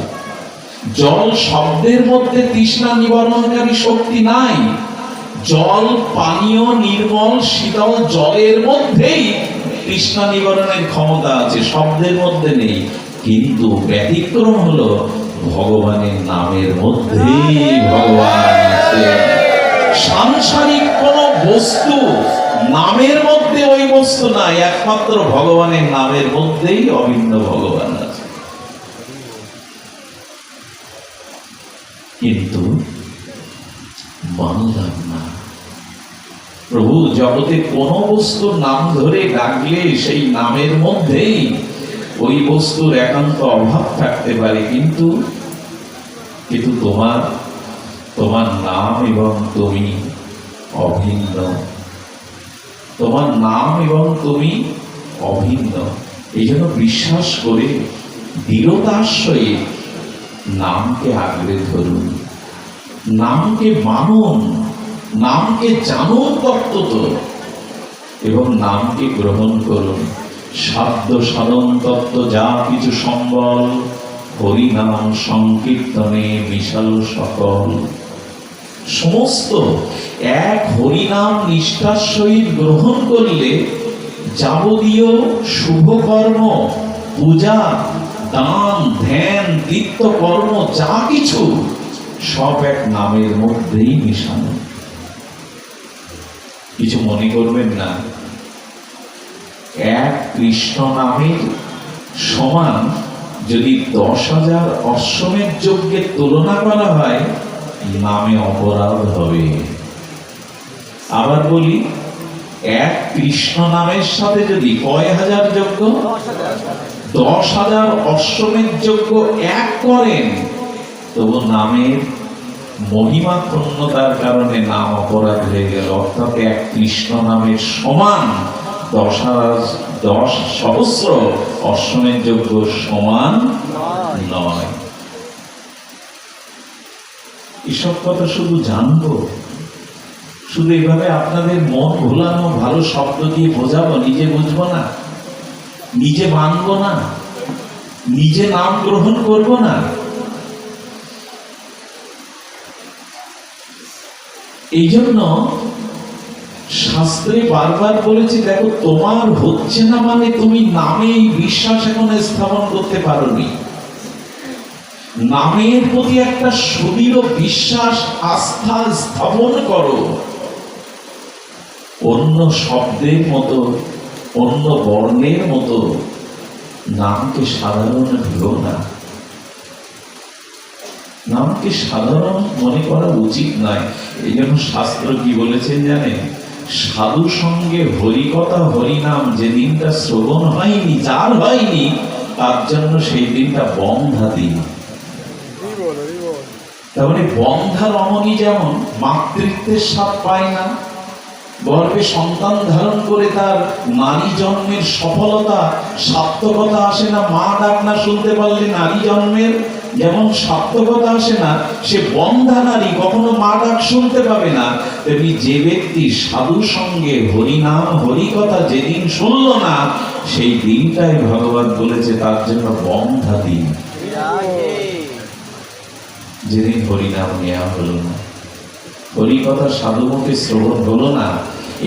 Speaker 1: জল শব্দের মধ্যে তৃষ্ণা নিবারণকারী শক্তি নাই। জল পানীয়, নির্মল শীতল জলের মধ্যেই তৃষ্ণা নিবারণের ক্ষমতা আছে, শব্দের মধ্যে নেই। কিন্তু ব্যতিক্রম হলো ভগবানের নামের মধ্যেই ভগবান আছে। সাংসারিক কোন বস্তু নামের মধ্যে ওই বস্তু নাই, একমাত্র ভগবানের নামের মধ্যেই অভিন্ন ভগবান আছে। কিন্তু মানলাম না। প্রভু জগতে কোন বস্তুর নাম ধরে ডাকলে সেই নামের মধ্যেই ওই বস্তুর একান্ত অভাব থাকতে পারে, কিন্তু তোমার নাম এবং তুমি অভিন্ন। তোমার নাম এবং তুমি অভিন্ন। এই জন্য বিশ্বাস করে দৃঢ়তার সহিত নামকে আগলে ধরুন, নামকে মানুন। নামকে জানুন তত্ত্বত এবং নামকে গ্রহণ করুন। সাধ্য সাধন তত্ত্ব যা কিছু সম্বল, হরিনাম সংকীর্তনে বিশাল সকল। সমস্ত এক হরিনাম নিষ্ঠার সহিত গ্রহণ করলে যাবতীয় শুভকর্ম, পূজা, দান, ধ্যান, তীর্থকর্ম যা কিছু সব এক নামের মধ্যেই মিশানো। কিছু মনে করবেন না, এক কৃষ্ণ নামের সমান যদি 10,000 অশ্বমেধ যজ্ঞের তুলনা করা হয়, নামে অপরাধ হবে। আবার বলি, এক কৃষ্ণ নামের সাথে যদি কয় হাজার যজ্ঞ, 10,000 অশ্বমেধ যজ্ঞ এক করেন, তবু নামের মহিমা পূর্ণতার কারণে নাম অপরাধ হয়ে গেল। অর্থাৎ এক কৃষ্ণ নামের সমান 10 সহস্র অশ্বমেধ যজ্ঞ সমান নয়। এসব কথা শুধু জানবো, শুধু এইভাবে আপনাদের মন ভোলানো, ভালো শব্দ দিয়ে বোঝাবো, নিজে বুঝবো না, নিজে মানবো না, নিজে নাম গ্রহণ করবো না। এই জন্য শাস্ত্রে বারবার বলেছে, দেখো তোমার হচ্ছে না মানে তুমি নামে এই বিশ্বাস এখন স্থাপন করতে পারোনি। নামের প্রতি একটা সুদৃঢ় বিশ্বাস, আস্থা স্থাপন করো। অন্য শব্দের মতো, অন্য বর্ণের মতো নামকে সাধারণ ভেবো না। নামকে সাধারণ মনে করা উচিত নয়। এই জন্য শাস্ত্র কি বলেছেন জানেন? সাধু সঙ্গে হরিকথা হরিনাম যেদিনটা শ্রবণ হয়নি, যার হয়নি, তার জন্য সেই দিনটা বন্ধা দিন। তারপরে বন্ধা রমণী যেমন মাতৃত্বের স্বাদ পায় না, গর্ভে সন্তান ধারণ করে তার নারী জন্মের সফলতা, সার্থকতা আসে না, মা ডাক না শুনতে পারলে নারী জন্মের যেমন সার্থকতা আসে না, সে বন্ধা নারী কখনো মা ডাক শুনতে পাবে না। তেমনি যে ব্যক্তি সাধু সঙ্গে হরিনাম হরিকথা যেদিন শুনল না, সেই দিনটাই ভগবান বলেছে তার জন্য বন্ধা দিন। যেদিন হরিনাম নেওয়া হলো না, হরিকথা সাধুমুখে শ্রবণ হলো না,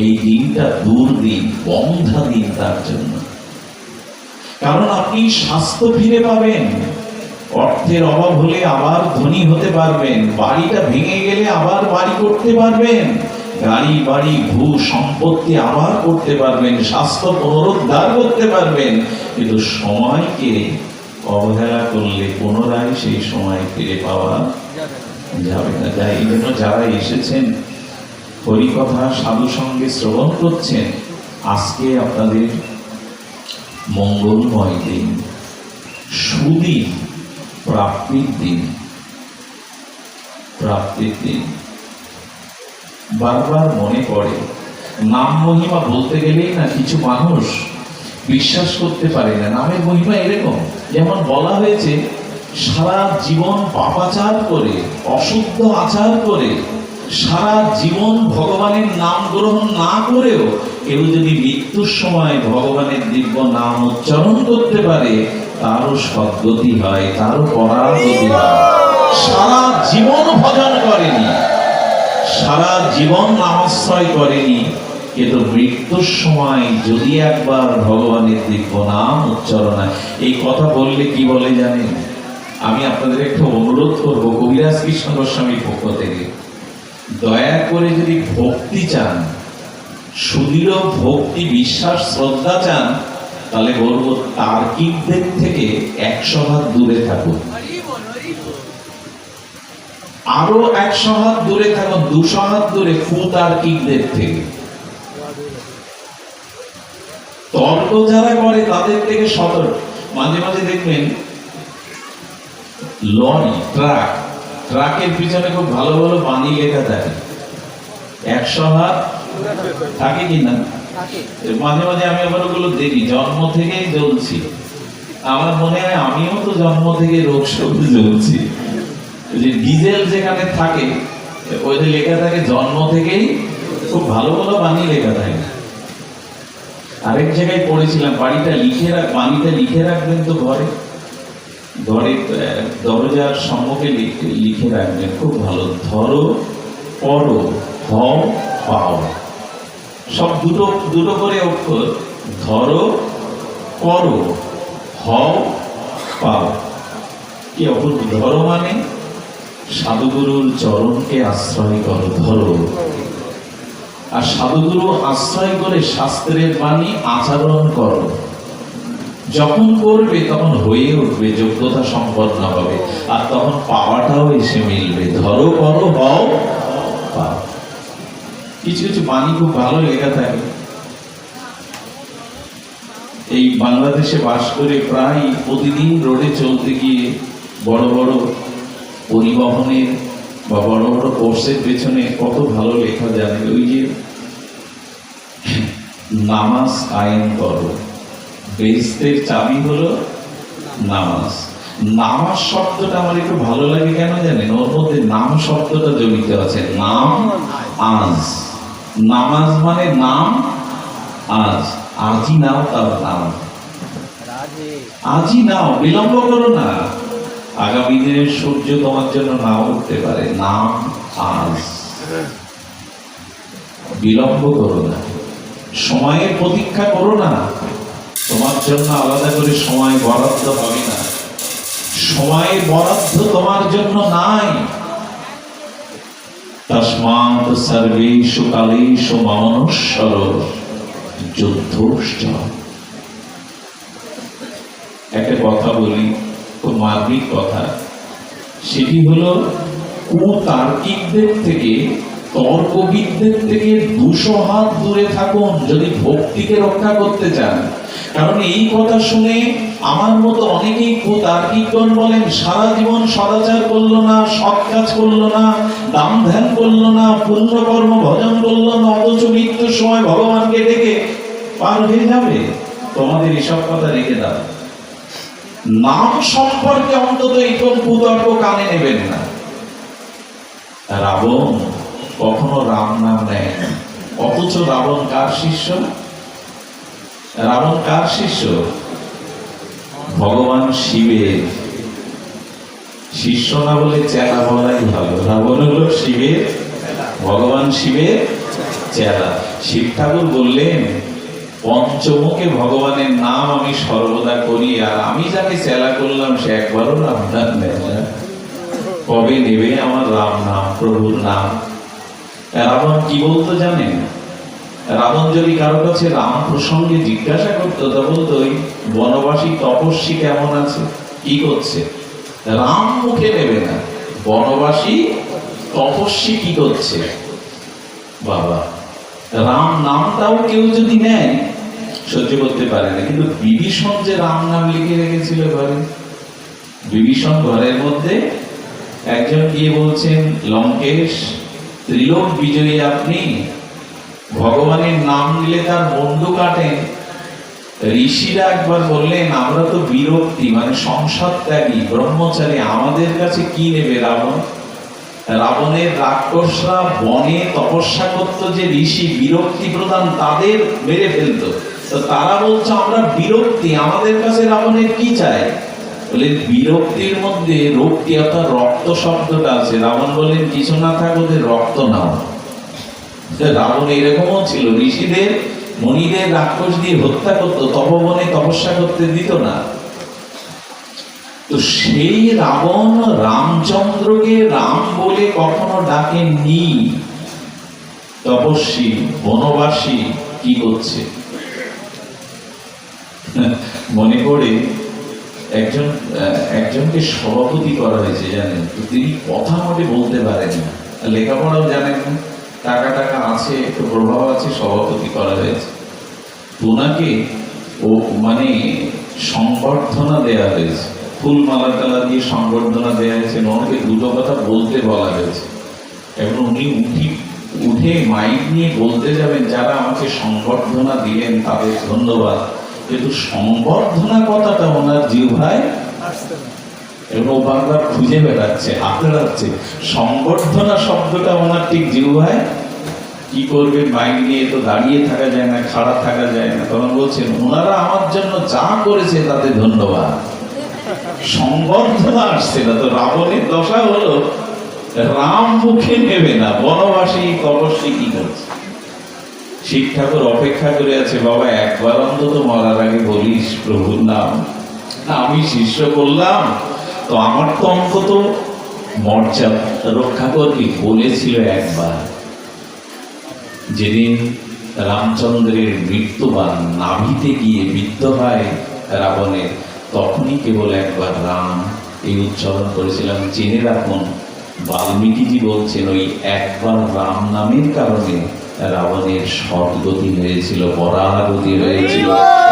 Speaker 1: এই দিনটা দুর্দিন, বন্ধা দিন তার জন্য। কারণ আপনি স্বাস্থ্য ফিরে পাবেন, অর্থের অভাব হলে আবার ধনী হতে পারবেন, বাড়িটা ভেঙে গেলে আবার বাড়ি করতে পারবেন, গাড়ি বাড়ি ভূ সম্পত্তি আবার করতে পারবেন, স্বাস্থ্য পুনরুদ্ধার করতে পারবেন। কিন্তু সময়কে অবহেলা করলে পুনরায় সেই সময় ফিরে পাওয়া যাবে না। যাই এই জন্য যারা এসেছেন হরিকথা সাধু সঙ্গে শ্রবণ করছেন, আজকে আপনাদের মঙ্গলময় দিন, সুদিন, প্রাপ্তির দিন, প্রাপ্তির দিন। বারবার মনে পড়ে, নাম মহিমা বলতে গেলেই না কিছু মানুষ বিশ্বাস করতে পারে না। নামের মহিমা এরকম, যেমন বলা হয়েছে, সারা জীবন পাপাচার করে, অশুদ্ধ আচার করে, সারা জীবন ভগবানের নাম গ্রহণ না করেও কেউ যদি মৃত্যুর সময় ভগবানের দিব্য নাম উচ্চারণ করতে পারে, তারও সদ্গতি হয়, তারও পরাগতি হয়। সারা জীবন ভজন করেনি, সারা জীবন নামাশ্রয় করেনি, কিন্তু মৃত্যুর সময় যদি একবার ভগবানের দিব্য নাম উচ্চারণ হয়। এই কথা বললে কি বলে জানেন? আমি আপনাদের একটু অনুরোধ করবো, কবিরাজ কৃষ্ণ গোস্বামীর পক্ষ থেকে, দয়া করে যদি ভক্তি চান, সুদৃঢ় ভক্তি, বিশ্বাস, শ্রদ্ধা চান, তাহলে বলবো তার্কিকদের থেকে 100 হাত দূরে থাকুন, আরো 100 হাত দূরে থাকুন, 200 হাত দূরে কুতার্কিকদের থেকে। তর্ক যারা করে তাদের থেকে সতর্ক। মাঝে মাঝে দেখবেন লরি, ট্রাকের পিছনে খুব ভালো ভালো বাণী লেখা থাকে, 100 হাত থাকে কিনা? মাঝে মাঝে আমি আবার ওগুলো দেখি, জন্ম থেকেই জ্বলছি। আমার মনে হয় আমিও তো জন্ম থেকে রোগ শোকে জ্বলছি। ডিজেল যেখানে থাকে ওইটা লেখা থাকে জন্ম থেকেই, খুব ভালো ভালো বাণী লেখা থাকে। আরেক জায়গায় পড়েছিলাম, বাণীটা লিখে রাখবেন তো ঘরে দরজার সম্মুখে লিখে রাখবেন, খুব ভালো। ধরো, পড়ো, হও, পাও, সব দুটো করে অক্ষর। ধরো, করো, হও, পাও। কি অপূর্ব! ধরো মানে সাধুগুরুর চরণকে আশ্রয় করো, ধরো। আর সাধুগুরু আশ্রয় করে শাস্ত্রের বাণী আচরণ করো। যখন করবে তখন হয়ে উঠবে, যোগ্যতা সম্পন্ন হবে, আর তখন পাওয়াটাও এসে মিলবে। ধরো, করো, হও, পাও। কিছু কিছু বাণী খুব ভালো লেখা থাকে। এই বাংলাদেশে বাস করে প্রায় প্রতিদিন রোডে চলতে গিয়ে বড় বড় পরিবহনের বা বড় বড় কোর্সের পেছনে কত ভালো লেখা জানে। ওই যে নামাজ কায়েম করো, বেহেশতের চাবি হলো নামাজ। নামাজ শব্দটা আমার একটু ভালো লাগে কেন জানেন? ওর মধ্যে নাম শব্দটা জড়িত আছে। নাম আজ, নামাজ মানে নাম আজ। আজই নাও তার নাম, আজই নাও, বিলম্ব করো না। আগামী দিনের সূর্য তোমার জন্য নাও উঠতে পারে। নাম আজ, বিলম্ব করো না, সময়ের প্রতীক্ষা করো না। তোমার জন্য আলাদা করে সময় বরাদ্দ হবে না, সময়ের বরাদ্দ তোমার জন্য নাই। তস্মাৎ সর্বেষু কালেষু মনঃশ্বর যুদ্ধশ্চ। একটা কথা বলি, খুব মার্মিক কথা। সেটি হলো, কুতার্কিকদের থেকে, তর্কবিদদের থেকে 200 হাত দূরে থাকুন যদি ভক্তিকে রক্ষা করতে চান। কারণ এই কথা শুনে আমার মতো অনেকেই কুতার্কিকগণ বলেন, সারা জীবন সদাচার করলো না, সৎ কাজ করলো না, দান ধ্যান করলো না, পুণ্যকর্ম ভজন করলো না, অথচ মৃত্যুর সময় ভগবানকে ডেকে পার হয়ে যাবে। তোমাদের এসব কথা রেখে দাও। নাম সম্পর্কে অন্তত এরকম কুতর্ক কানে নেবেন না। রাবণ কখনো রাম নাম নেয় না, অথচ রাবণ কার শিষ্য? রাবণ কার শিষ্য? ভগবান শিবের শিষ্য, না বলে চেলা বলাই ভালো। রাবণ হলো শিবের, ভগবান শিবের চেলা। শিব ঠাকুর বললেন, পঞ্চমুখে ভগবানের নাম আমি সর্বদা করি, আর আমি যাকে চেলা করলাম সে একবারও রাম নাম নেয় না। কবে নেবে আমার রাম নাম, প্রভুর নাম? রাবণ কি বলতো জানেন? রাবণ যদি কারো কাছে রাম প্রসঙ্গে জিজ্ঞাসা করতো, তা বলতো, ওই বনবাসী তপস্বী কেমন আছে, কি করছে? রাম মুখে নেবে না, বনবাসী তপস্বী কি করছে। বাবা, রাম নামটাও কেউ যদি নেয় সহ্য করতে পারে না। কিন্তু বিভীষণ যে রাম নাম লিখে রেখেছিল ঘরে, বিভীষণ ঘরের মধ্যে একজন গিয়ে বলছেন, লঙ্কেশ, ত্রিলোক বিজয়ী আপনি, ভগবানের নাম নিলে তার মুন্ডু কাটেন। ঋষিরা একবার বললেন, আমরা তো বিরক্তি মানে সংসার ত্যাগী ব্রহ্মচারী, আমাদের কাছে কি নেবে রাবণ? রাবণের রাক্ষসরা বনে তপস্যা করত, যে ঋষি বিরক্তি প্রদান, তাদের মেরে ফেলতো। তো তারা বলছে, আমরা বিরক্তি, আমাদের কাছে রাবণের কি চাই? বলে, বিরক্তির মধ্যে রক্তি অর্থাৎ রক্ত শব্দটা আছে। রাবণ বলেন, কিছু না থাক, ওদের রক্ত নাও। রাবণ এরকমও ছিল, ঋষিদের মুনিদের রাক্ষস দিয়ে হত্যা করত, তপবনে তপস্যা করতে দিত না। তো সেই রাবণ রামচন্দ্রকে রাম বলে কখনো ডাকেননি। তপস্বী বনবাসী কি করছে? মনে করে একজনকে সভাপতি করা হয়েছে, জানেন তো? তিনি কথা মোটে বলতে পারেন না, লেখাপড়াও জানেন না, টাকা টাকা আছে, একটু প্রভাব আছে, সভাপতি করা হয়েছে। ওনাকে ও মানে সংবর্ধনা দেয়া হয়েছে, ফুল মালা টালা দিয়ে সংবর্ধনা দেওয়া হয়েছে। ওনাকে দুটো কথা বলতে বলা হয়েছে। এখন উনি উঠে মাইক নিয়ে বলতে যাবেন, যারা আমাকে সংবর্ধনা দিলেন তাদের ধন্যবাদ, কিন্তু সংবর্ধনা কথাটা ওনার জিহ্বায় এবং ও বারবার খুঁজে বেড়াচ্ছে, হাতড়াচ্ছে। সংবর্ধনা শব্দটা ওনার ঠিক জিহ্বায়, কি করবে মাইক নিয়ে তো দাঁড়িয়ে থাকা যায় না, খাড়া থাকা যায় না। তখন বলছেন ওনারা আমার জন্য যা করেছে তাতে ধন্যবাদ। সংবর্ধনা আসছে না তো। রাবণের দশা হলো রাম মুখে নেবে না, বনবাসী তপস্বী কি করছে। শিব ঠাকুর অপেক্ষা করে আছে, বাবা একবার অন্তত মরার আগে বলিস প্রভুর নাম। আমি শিষ্য করলাম তো আমার তো অন্তত মর্যাদা রক্ষা করবি। বলেছিল একবার, যেদিন রামচন্দ্রের মৃত্যুবান নাভিতে গিয়ে বিদ্ধ হয় রাবণের, তখনই কেবল একবার রাম এই উচ্চারণ করেছিলাম। জেনে রাখুন, বাল্মীকিজি বলছেন ওই একবার রাম নামের কারণে রাবণের সদ্গতি হয়েছিল, পরাগতি হয়েছিল,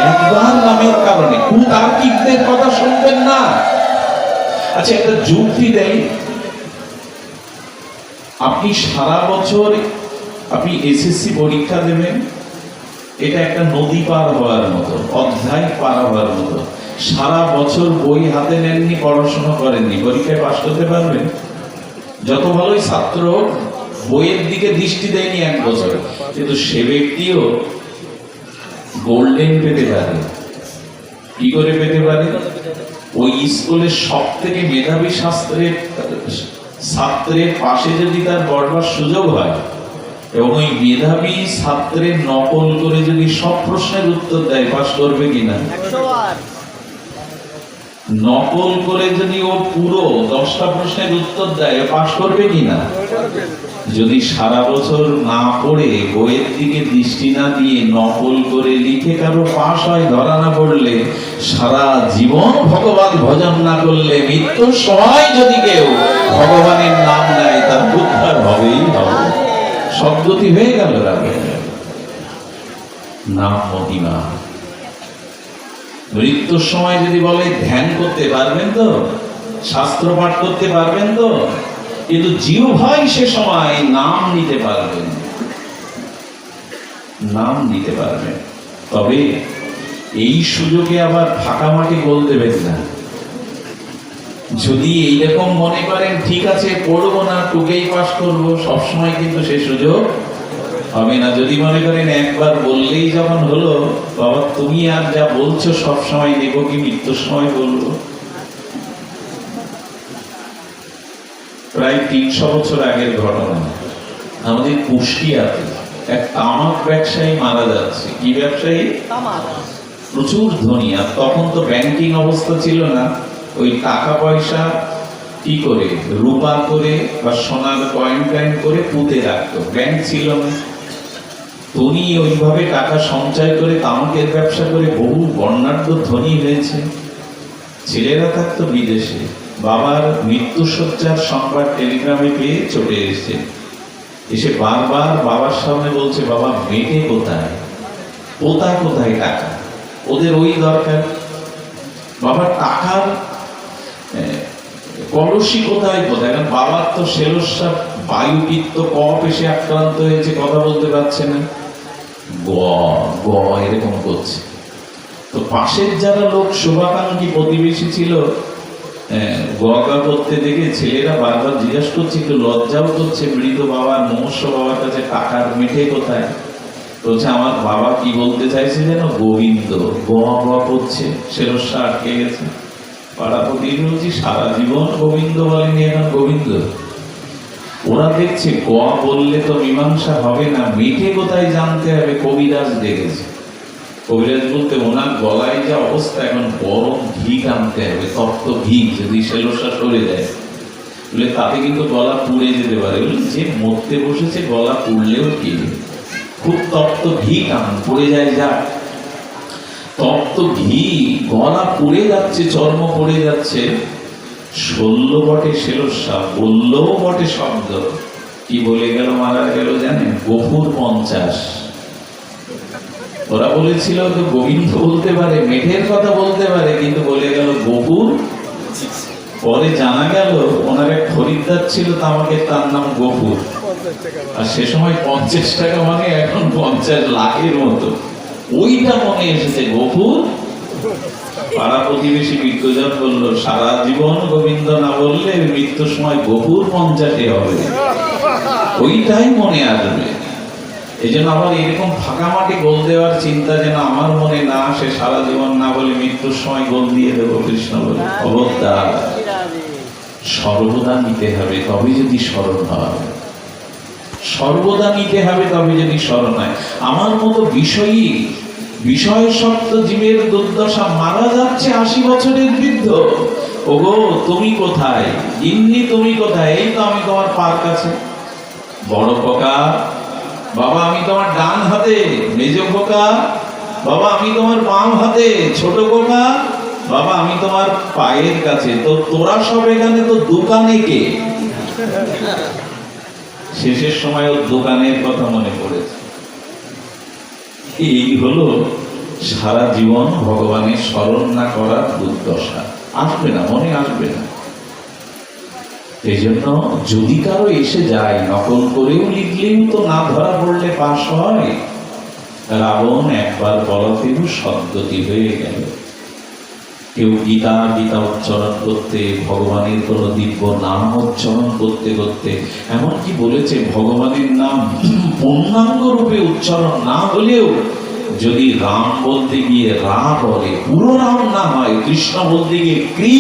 Speaker 1: একবার নামের কারণে। কুতার্কিকদের কথা শুনবেন না। আচ্ছা, একটা যুক্তি দেয়, আপনি সারা বছর আপনি এসএসসি পরীক্ষা দেবেন, এটা একটা নদী পার হওয়ার মতো, অধ্যায় পার হওয়ার মতো। সারা বছর বই হাতে নেননি, পড়াশোনা করেননি, পরীক্ষায় পাশ করতে পারবেন? যত ভালোই ছাত্র বইয়ের দিকে দৃষ্টি দেয়নি এক বছর, কিন্তু সে ব্যক্তিও গোল্ডেন পেতে পারে। কি করে পেতে পারে? ওই স্কুলের সব থেকে মেধাবী ছাত্রের পাশে যদি তার বসবার সুযোগ হয় এবং ওই মেধাবী ছাত্রের নকল করে যদি সব প্রশ্নের উত্তর দেয়, পাশ করবে কিনা? নকল করে যদি ও পুরো 10টা প্রশ্নের উত্তর দেয়, পাশ করবে কিনা? যদি সারা বছর না পড়ে বইয়ের দিকে দৃষ্টি না দিয়ে নকল করে লিখে কারো পাশ হয়, ধরা না পড়লে, সারা জীবন ভগবান ভজন না করলে, মৃত্যুর সময় যদি কেউ ভগবানের নাম নেয়, তার উদ্ধার হবেই হবে। সদ্গতি হয়ে গেল। নাম মহিমা। মৃত্যুর সময় যদি বলে ধ্যান করতে পারবেন তো, শাস্ত্র পাঠ করতে পারবেন তো, কিন্তু জিহ্বায় সে সময় নাম নিতে পারবেন, নাম নিতে পারবেন। তবে এই সুযোগে আবার ফাঁকা মাটি বল দেবেন না। যদি এইরকম মনে করেন ঠিক আছে পড়বো না, টুকেই পাস করবো, সবসময় কিন্তু সে সুযোগ হবে না। যদি মনে করেন একবার বললেই যখন হলো, বাবা তুমি আর যা বলছো সবসময় নেব কি মৃত্যুর সময় বলবো? প্রায় 300 বছর আগের ঘটনা, আমাদের কুষ্টিয়াতে এক তামাক ব্যবসায়ী মারা যাচ্ছে। কি ব্যবসায়ী? প্রচুর ধনী। আর তখন তো ব্যাংকিং অবস্থা ছিল না, ওই টাকা পয়সা কি করে রূপা করে বা সোনার কয়েন টয়েন করে পুঁতে রাখতো, ব্যাংক ছিল না। ধনী ওইভাবে টাকা সঞ্চয় করে তামাকের ব্যবসা করে বহু বর্ণাঢ্য ধনী হয়েছে। ছেলেরা থাকতো বিদেশে। বাবার মৃত্যুশয্যার সংবাদ টেলিগ্রামে পেয়ে চলে এসেছে, এসে বারবার বাবার সামনে বলছে, বাবা মেটে কোথায়, পোতা কোথায়, টাকা ওদের ওই দরকার, বাবার টাকার কলসি কোথায় কোথায়। কারণ বাবার তো শেলস্বাদ, বায়ুপিত্ত, কফ এসে আক্রান্ত হয়েছে, কথা বলতে পারছে না, গ গ এরকম করছে। তো পাশের যারা লোক শুভাকাঙ্ক্ষী প্রতিবেশী ছিল, গা করতে দেখে ছেলেরা বারবার জিজ্ঞাসা করছে, একটু লজ্জাও করছে, মৃত বাবার, মনুষ্য বাবার কাছে টাকার মেঠে কোথায়। বলছে আমার বাবা কি বলতে চাইছে যেন, গোবিন্দ, গ করছে, শেরস্যা আটকে গেছে। পাড়া প্রতিবেশী বলছি সারা জীবন গোবিন্দ বলেনি, এখন গোবিন্দ। ওরা দেখছে গ বললে তো মীমাংসা হবে না, মেঠে কোথায় জানতে হবে। কবিরাজ দেখেছে, কবিরাজ বলতে ওনার গলায় যা অবস্থা, এখন গরম ঘি টানতে হবে, তপ্ত ঘি, যদি শেলসা সরে যায় বলে তাতে কিন্তু গলা পুড়ে যেতে পারে। যে মরতে বসেছে গলা পুড়লেও কি, খুব তপ্ত ঘি টান, পড়ে যায়, যা তপ্ত ঘি, গলা পুড়ে যাচ্ছে, চর্ম পড়ে যাচ্ছে। শল্য বটে শেলসা, বললেও বটে শব্দ। কি বলে গেল, মারা গেল জানেন, গফুর 50। ওরা বলেছিল তো গোবিন্দ বলতে পারে, মেঠের কথা বলতে পারে, কিন্তু বলে গেল গফুর। পরে জানা গেল ওনার এক খরিদ্দার ছিল তামাকের, তার নাম গফুর। আর সে সময় 50 টাকা মানে এখন 50 লাখের মতো। ওইটা মনে এসেছে, গফুর পাড়া প্রতিবেশী বিজ্ঞজন বলল, সারা জীবন গোবিন্দ না বললে মৃত্যুর সময় গফুর পঞ্চাশে হবে, ওইটাই মনে আসবে। এই জন্য আবার এরকম ফাঁকা মাটি গোল দেওয়ার চিন্তা যেন আমার মনে না আসে, সারা জীবন না বলে মৃত্যুর সময় গোল দিয়ে দেবো কৃষ্ণ বলে। খবরদার, সর্বদা নিতে হবে, তবে যদি স্মরণ হয়। সর্বদা নিতে হবে, তবে যদি স্মরণ হয়। আমার মতো বিষয়ী বিষয় শক্ত জীবের দুর্দশা, মারা যাচ্ছে 80 বছরের বৃদ্ধ। ওগো তুমি কোথায়, ইন্নি তুমি কোথায়? এই তো আমি তোমার পার কাছে। বড় খোকা, বাবা আমি তোমার ডান হাতে। মেজ খোকা, বাবা আমি তোমার বাম হাতে। ছোট খোকা, বাবা আমি তোমার পায়ের কাছে। তো তোরা সব এখানে, তো দোকানে কে? শেষের সময় ওর দোকানের কথা মনে পড়েছে। এই হলো সারা জীবন ভগবানের স্মরণ না করার দুর্দশা। আসবে না, মনে আসবে না। এই জন্য যদি কারো এসে যায়, নকল করেও লিখলেও তো না ধরা পড়লে পাশ হয়। রাবণ একবার বলতেও সদ্গতি হয়ে গেল। কেউ গীতা গীতা উচ্চারণ করতে, ভগবানের কোন দিব্য নাম উচ্চারণ করতে করতে এমনকি বলেছে, ভগবানের নাম পূর্ণাঙ্গ রূপে উচ্চারণ না হলেও যদি রাম বলতে গিয়ে রা বলে, পুরো রাম না হয়, কৃষ্ণ বলতে গিয়ে কৃ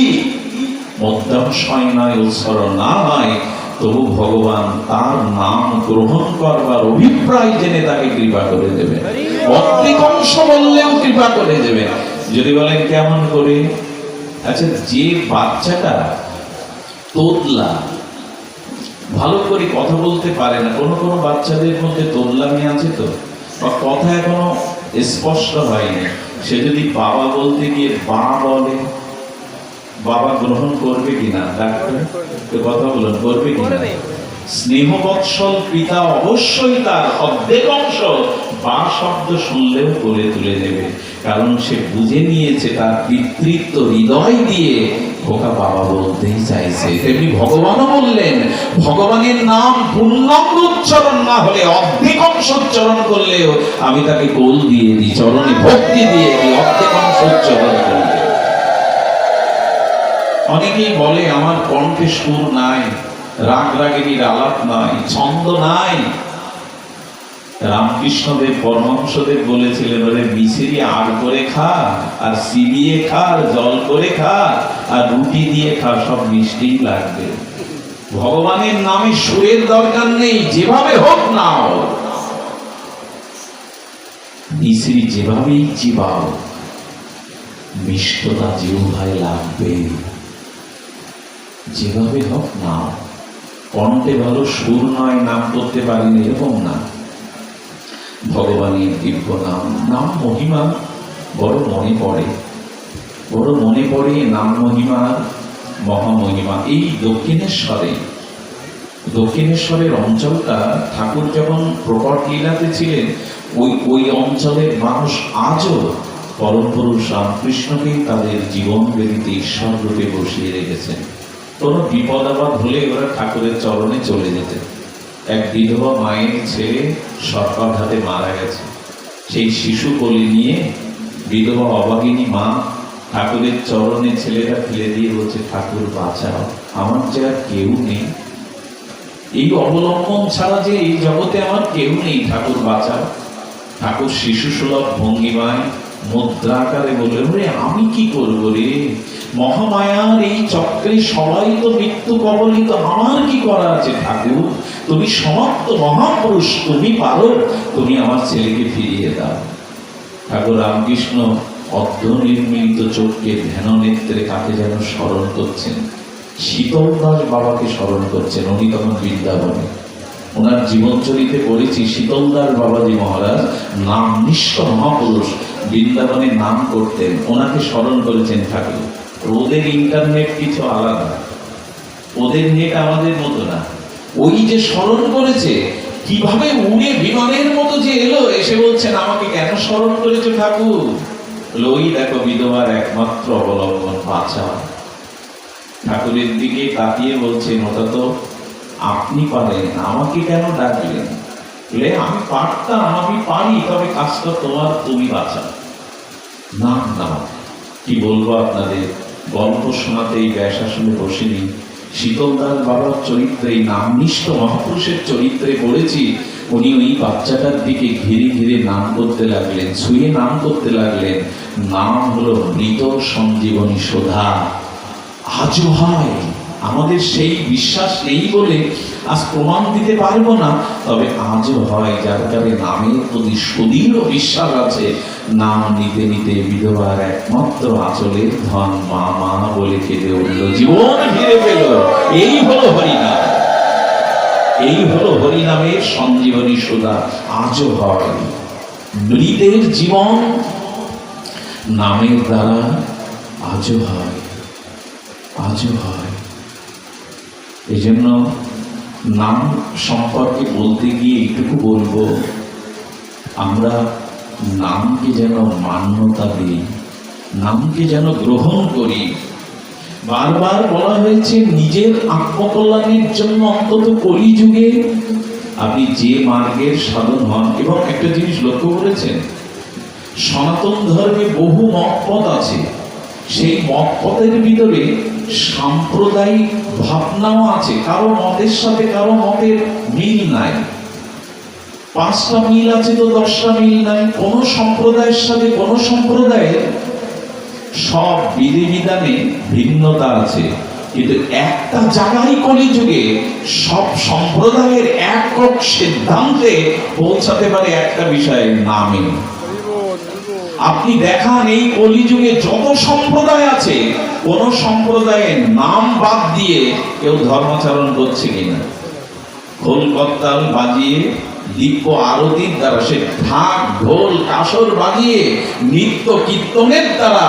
Speaker 1: মধ্যাংশয় নয় উচ্চারণ না হয়, তবু ভগবান তার নাম গ্রহণ করবার অভিপ্রায় জেনে তাকে কৃপা করে দেবে। অর্ধেকাংশ বললেও কৃপা করে দেবে। যদি বলেন কেমন করে? আচ্ছা, যে বাচ্চাটা তোতলা, ভালো করে কথা বলতে পারে না, কোনো কোনো বাচ্চাদের মধ্যে তোতলামি আছে তো, বা কথা এখনো স্পষ্ট হয়নি, সে যদি বাবা বলতে গিয়ে বা বলে, বাবা গ্রহণ করবে কিনা? ডাক্তার কথা বলুন, করবে কিনা? স্নেহবৎসল পিতা অবশ্যই তার অর্ধেক অংশ বা শব্দ শুনলেও করে তুলে দেবে, কারণ সে বুঝে নিয়েছে তার পিতৃত্ব হৃদয় দিয়ে খোকা বাবা বলতেই চাইছে। তেমনি ভগবানও বললেন, ভগবানের নাম পূর্ণাঙ্গ উচ্চারণ না হলে, অর্ধেক অংশ উচ্চারণ করলেও আমি তাকে কোল দিয়ে দিই, চরণে ভক্তি দিয়ে দিই, অর্ধেক অংশ উচ্চারণ করলে। অনেকেই বলে আমার কণ্ঠে সুর নাই, রাগ রাগিনীর আলাপ নাই, ছন্দ নাই। রামকৃষ্ণদেব পরমহংসদেব বলেছিলেন, ওরে মিছিরি আড় করে খা, আর চিবিয়ে খা, আর জল করে খা, আর রুটি দিয়ে খা, সব মিষ্টি লাগবে। ভগবানের নামে সুরের দরকার নেই, যেভাবে হোক নাও, মিছিরি যেভাবেই চিবাও, মিষ্টতা জিহ্বায় লাগবে। যেভাবে হোক নাও। কণ্ঠে ভালো সুর নয়, নাম করতে পারিনি এরকম না। ভগবানের দিব্য নাম, নাম মহিমা বড় মনে পড়ে, বড় মনে পড়ে নাম মহিমার মহামহিমা। এই দক্ষিণেশ্বরের অঞ্চলটা ঠাকুর যখন প্রকট লীলাতে ছিলেন, ওই অঞ্চলের মানুষ আজও পরম পুরুষ রামকৃষ্ণকেই তাদের জীবন বেদিতে ঈশ্বর রূপে বসিয়ে রেখেছেন। কোনো বিপদ আপদ হলে ওরা ঠাকুরের চরণে চলে যেতেন। এক বিধবা মায়ের ছেলে সর্পাঘাতে মারা গেছে, সেই শিশু কোলে নিয়ে বিধবা অভাগিনী মা ঠাকুরের চরণে ছেলেটা ফেলে দিয়ে বলছে, ঠাকুর বাঁচাও, আমার যে আর কেউ নেই, এই অবলম্বন ছাড়া যে এই জগতে আমার কেউ নেই, ঠাকুর বাঁচাও। ঠাকুর শিশু সুলভ ভঙ্গিমায় মুদ্রাকারে বললেন, রে আমি কি করবো রে, মহামায়ার এই চক্রে সবাই তো মৃত্যু কবলিত, আমার কি করা আছে? ঠাকুর তুমি সমাপ্ত মহাপুরুষ, তুমি পারো, তুমি আমার ছেলেকে ফিরিয়ে দাও। ঠাকুর রামকৃষ্ণ অর্ধ নির্মিত চোখকে ধ্যান নেত্রে কাকে যেন স্মরণ করছেন, শীতল দাস বাবাকে স্মরণ করছেন। উনি তখন বৃন্দাবনে, ওনার জীবনচরিতে পড়েছি, শীতল দাস বাবাজি মহারাজ নাম নিঃস্ব মহাপুরুষ, বৃন্দাবনে নাম করতেন, ওনাকে স্মরণ করেছেন ঠাকুর। ওদের ইন্টারনেট কিছু আলাদা, ওদের নেট আমাদের মতো না। ওই যে স্মরণ করেছে, কিভাবে উড়ে বিমানের মতো যে এলো, এসে বলছেন আমাকে কেন স্মরণ করেছো ঠাকুর? ওই দেখো বিধবার একমাত্র অবলম্বন, বাঁচা। ঠাকুরের দিকে তাকিয়ে বলছেন, ওটা তো আপনি পারেন, আমাকে কেন ডাকলেন? আমি পারতাম, আমি পারি, তবে কাজটা তোমার, তুমি বাঁচা। নাম নাও, কি বলবো আপনাদের, গল্প শোনাতেই ব্যাস আসলে বসিনি। শীতলদাস বাবার চরিত্রে, এই নামনিষ্ঠ মহাপুরুষের চরিত্রে পড়েছি, উনি ওই বাচ্চাটার দিকে ঘিরে ঘিরে নাম করতে লাগলেন, ছুঁয়ে নাম করতে লাগলেন। নাম হলো মৃত সঞ্জীবনী সুধা। আজও হয়, আমাদের সেই বিশ্বাস নেই বলে আজ প্রমাণ দিতে পারবো না, তবে আজও হয়। যার কারণে নামের প্রতি সুদৃঢ় বিশ্বাস আছে, নাম নিতে নিতে বিধবার একমাত্র আঁচলের ধন মা মা বলে কেঁদে উঠল, জীবন ফিরে পেল। এই হলো হরিনাম, এই হলো হরিনামের সঞ্জীবনী সুধা। আজও হয়, মৃতের জীবন নামের দ্বারা আজও হয়, আজও হয়। এই জন্য নাম সম্পর্কে বলতে গিয়ে এইটুকু বলবো, আমরা নামকে যেন মান্যতা দিই, নামকে যেন গ্রহণ করি। বারবার বলা হয়েছে নিজের আত্মকল্যাণের জন্য অন্তত কলিযুগে আপনি যে মার্গের সাধন হন। এবং একটা জিনিস লক্ষ্য করেছেন, সনাতন ধর্মে বহু মতপথ আছে, সেই মতপথের ভিতরে সাম্প্রদায়িক ভাবনাও আছে। কারো মতের সাথে কারো মতের মিল নাই, 5টা মিল আছে তো 10টা মিল নাই। কোন সম্প্রদায়ের সাথে কোন সম্প্রদায়ের সব বিধিবিধানে ভিন্নতা আছে, কিন্তু একটা জায়গায় কলিযুগে সব সম্প্রদায়ের একক সিদ্ধান্তে পৌঁছাতে পারে একটা বিষয়, নামে। আপনি দেখান এই কলিযুগে যত সম্প্রদায় আছে, কোন সম্প্রদায়ের নাম বাদ দিয়ে কেউ ধর্মাচরণ করছে কিনা? খোল করতাল বাজিয়ে, দিব্য আরতির দ্বারা, সে ঢাক ঢোল কাসর বাজিয়ে নৃত্য কীর্তনের দ্বারা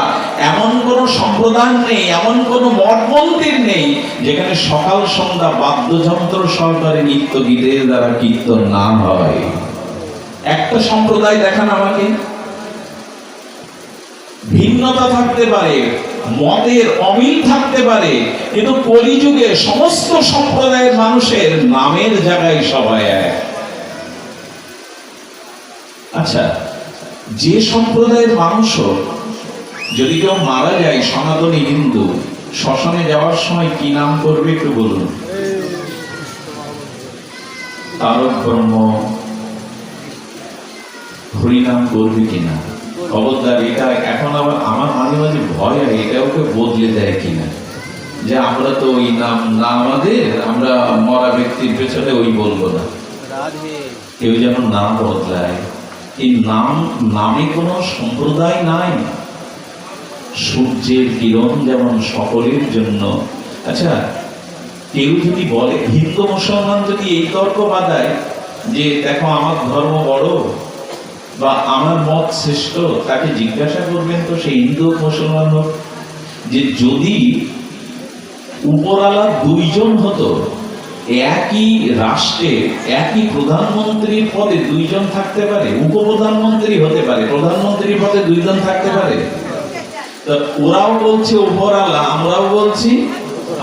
Speaker 1: এমন কোন সম্প্রদায় নেই, এমন কোন মঠ মন্দির নেই যেখানে সকাল সন্ধ্যা বাদ্যযন্ত্র সহকারে নৃত্য গীতের দ্বারা কীর্তন না হয়। একটা সম্প্রদায় দেখান আমাকে। ভিন্নতা থাকতে পারে, মতের অমিল থাকতে পারে, কিন্তু কলিযুগে সমস্ত সম্প্রদায়ের মানুষের নামের জায়গায় সবাই এক। আচ্ছা, যে সম্প্রদায়ের মানুষ যদি কেউ মারা যায়, সনাতনী হিন্দু, শ্মশানে যাওয়ার সময় কি নাম করবে একটু বলুন? তারক ব্রহ্ম, হরিনাম করবে কিনা? খবরদার, এটা এখন আবার আমার মাঝে মাঝে ভয় হয়, এটা ওকে বদলে দেয় কিনা, যে আমরা তো ওই নাম না আমাদের, আমরা মরা ব্যক্তির পেছনে ওই বলবো না। কেউ যেন নাম বদলায়। এই নামে কোনো সম্প্রদায় নাই। সূর্যের কিরণ যেমন সকলের জন্য। আচ্ছা, কেউ যদি বলে, হিন্দু মুসলমান যদি এই তর্ক বাঁধায় যে দেখো আমার ধর্ম বড় বা আমার মত শ্রেষ্ঠ, তাকে জিজ্ঞাসা করবেন তো সে হিন্দু মুসলমান হোক, যে যদি উপরালা 2 জন হতো, একই রাষ্ট্রে একই প্রধানমন্ত্রীর পদে 2 জন থাকতে পারে? উপপ্রধানমন্ত্রী হতে পারে, প্রধানমন্ত্রীর পদে 2 জন থাকতে পারে? তো ওরাও বলছে উপরালা, আমরাও বলছি।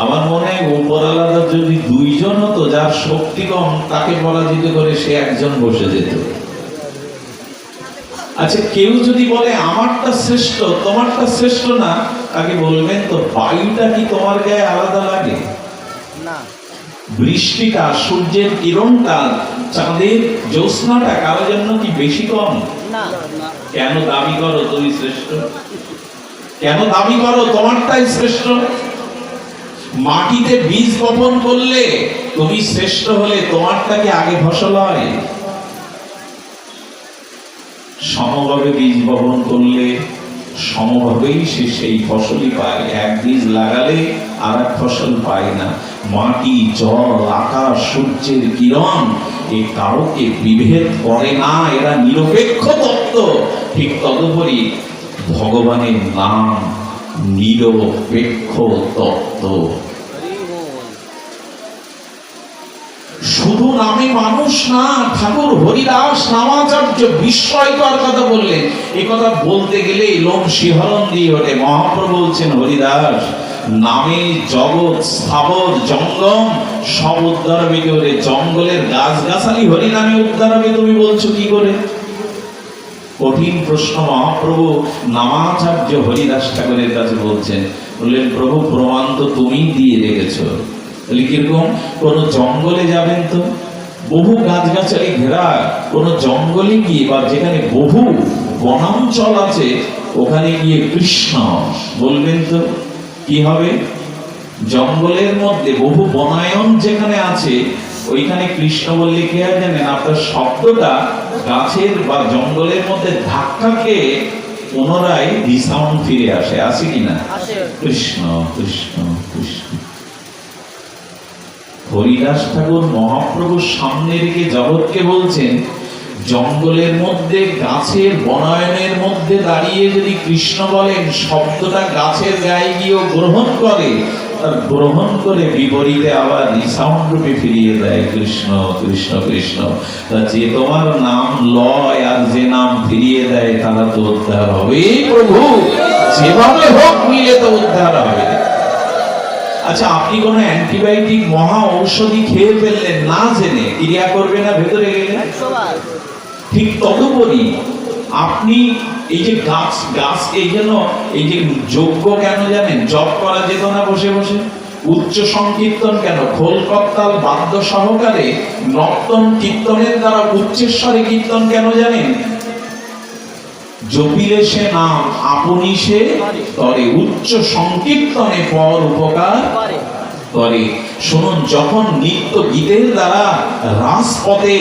Speaker 1: আমার মনে হয় উপরালাটা যদি 2 জন হতো, যার শক্তি কম তাকে পরাজিত করে সে একজন বসে যেত। আচ্ছা, কেউ যদি বলে আমারটা শ্রেষ্ঠ তোমারটা শ্রেষ্ঠ না, তাকে বলবেন তো বায়ুটা কি তোমার গায়ে আলাদা লাগে? না। বৃষ্টিটা, সূর্যের কিরণটা, চাঁদের জ্যোৎস্নাটা কারোর জন্য কি বেশি কম? না। কেন দাবি করো তুমি শ্রেষ্ঠ? কেন দাবি করো তোমারটাই শ্রেষ্ঠ? মাটিতে বীজ বপন করলে তুমি শ্রেষ্ঠ হলে তোমারটা কি আগে ফসল হয়? সমভাবে বীজ বপন করলে সমভাবেই সে সেই ফসলই পায়। এক বীজ লাগালে আর এক ফসল পায় না। মাটি, জল, আকাশ, সূর্যের কিরণ এ কাউকে বিভেদ করে না, এরা নিরপেক্ষ তত্ত্ব। ঠিক তদুপরি ভগবানের নাম নিরপেক্ষ তত্ত্ব। শুধু নামে মানুষ না, ঠাকুর হরিদাস নামাচার্য বিস্ময়কর কথা বললেন। এই কথা বলতে গেলে লোম শিহরণ দিয়ে ওঠে। মহাপ্রভু বলছেন, হরিদাস নামে জগৎ স্থাবর জঙ্গম সব উদ্ধার হবে কি করে? জঙ্গলের গাছ গাছালি হরি নামে উদ্ধার হবে, তুমি বলছো কি করে? কঠিন প্রশ্ন মহাপ্রভু নামাচার্য হরিদাস ঠাকুরের কাছে বলছেন। বললেন, প্রভু প্রমাণ তো তুমি দিয়ে রেখেছো। বলি কিরকম? কোন জঙ্গলে যাবেন তো, বহু গাছগাছালি ঘেরা কোন জঙ্গলে গিয়ে বা যেখানে বহু বনাঞ্চল আছে ওখানে গিয়ে কৃষ্ণ বলবেন তো কি হবে? জঙ্গলের মধ্যে বহু বনায়ন যেখানে আছে ওইখানে কৃষ্ণ বললে কি হয় জানেন? আপনার শব্দটা গাছের বা জঙ্গলের মধ্যে ধাক্কা খেয়ে পুনরায় রিসাউন্ড ফিরে আসে। আসে কিনা? কৃষ্ণ কৃষ্ণ কৃষ্ণ। হরিদাস ঠাকুর মহাপ্রভুর সামনে রেখে জগৎকে বলছেন, জঙ্গলের মধ্যে গাছের বনায়নের মধ্যে দাঁড়িয়ে যদি কৃষ্ণ বলেন, শব্দটা গাছের গায়ে গিয়েও গ্রহণ করে, আর গ্রহণ করে বিপরীতে আবার রিসাউন্ড রূপে ফিরিয়ে দেয় কৃষ্ণ কৃষ্ণ কৃষ্ণ। যে তোমার নাম লয় আর যে নাম ফিরিয়ে দেয় তারা তো উদ্ধার হবে প্রভু, যেভাবে হোক মিলে তো উদ্ধার হবে। আচ্ছা, আপনি কোন অ্যান্টিবায়োটিক মহা ঔষধি খেয়ে ফেললেন না জেনে, ক্রিয়া করবে না ভেতরে গেলে? ঠিক তদুপরি আপনি এই যে গাছ এই জন্য এই যে যজ্ঞ কেন জানেন? জপ করা যেত না বসে বসে? উচ্চ সংকীর্তন কেন? খোল করতাল বাদ্য সহকারে নর্তন কীর্তনের দ্বারা উচ্চস্বরে কীর্তন কেন জানেন? জপিলে সে নাম আপনি সে তরে, উচ্চ সংকীর্তনে পর উপকার করে। শুনুন, যখন নিত্য গীতের দ্বারা রাজপথে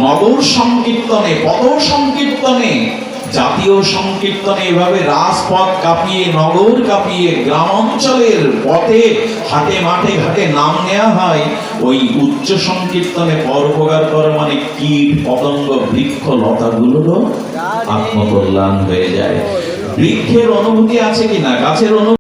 Speaker 1: নগর সংকীর্তনে, পদ সংকীর্তনে, জাতীয় সংকীর্তনে এভাবে রাজপথ কাঁপিয়ে, নগর কাঁপিয়ে, গ্রাম অঞ্চলের পথে হাটে মাঠে ঘাটে নাম নেওয়া হয়, ওই উচ্চ সংকীর্তনে পরোপকার করা মানে কীট পতঙ্গ বৃক্ষ লতাগুলোরও আত্মকল্যাণ হয়ে যায়। বৃক্ষের অনুভূতি আছে কিনা? গাছের অনুভূতি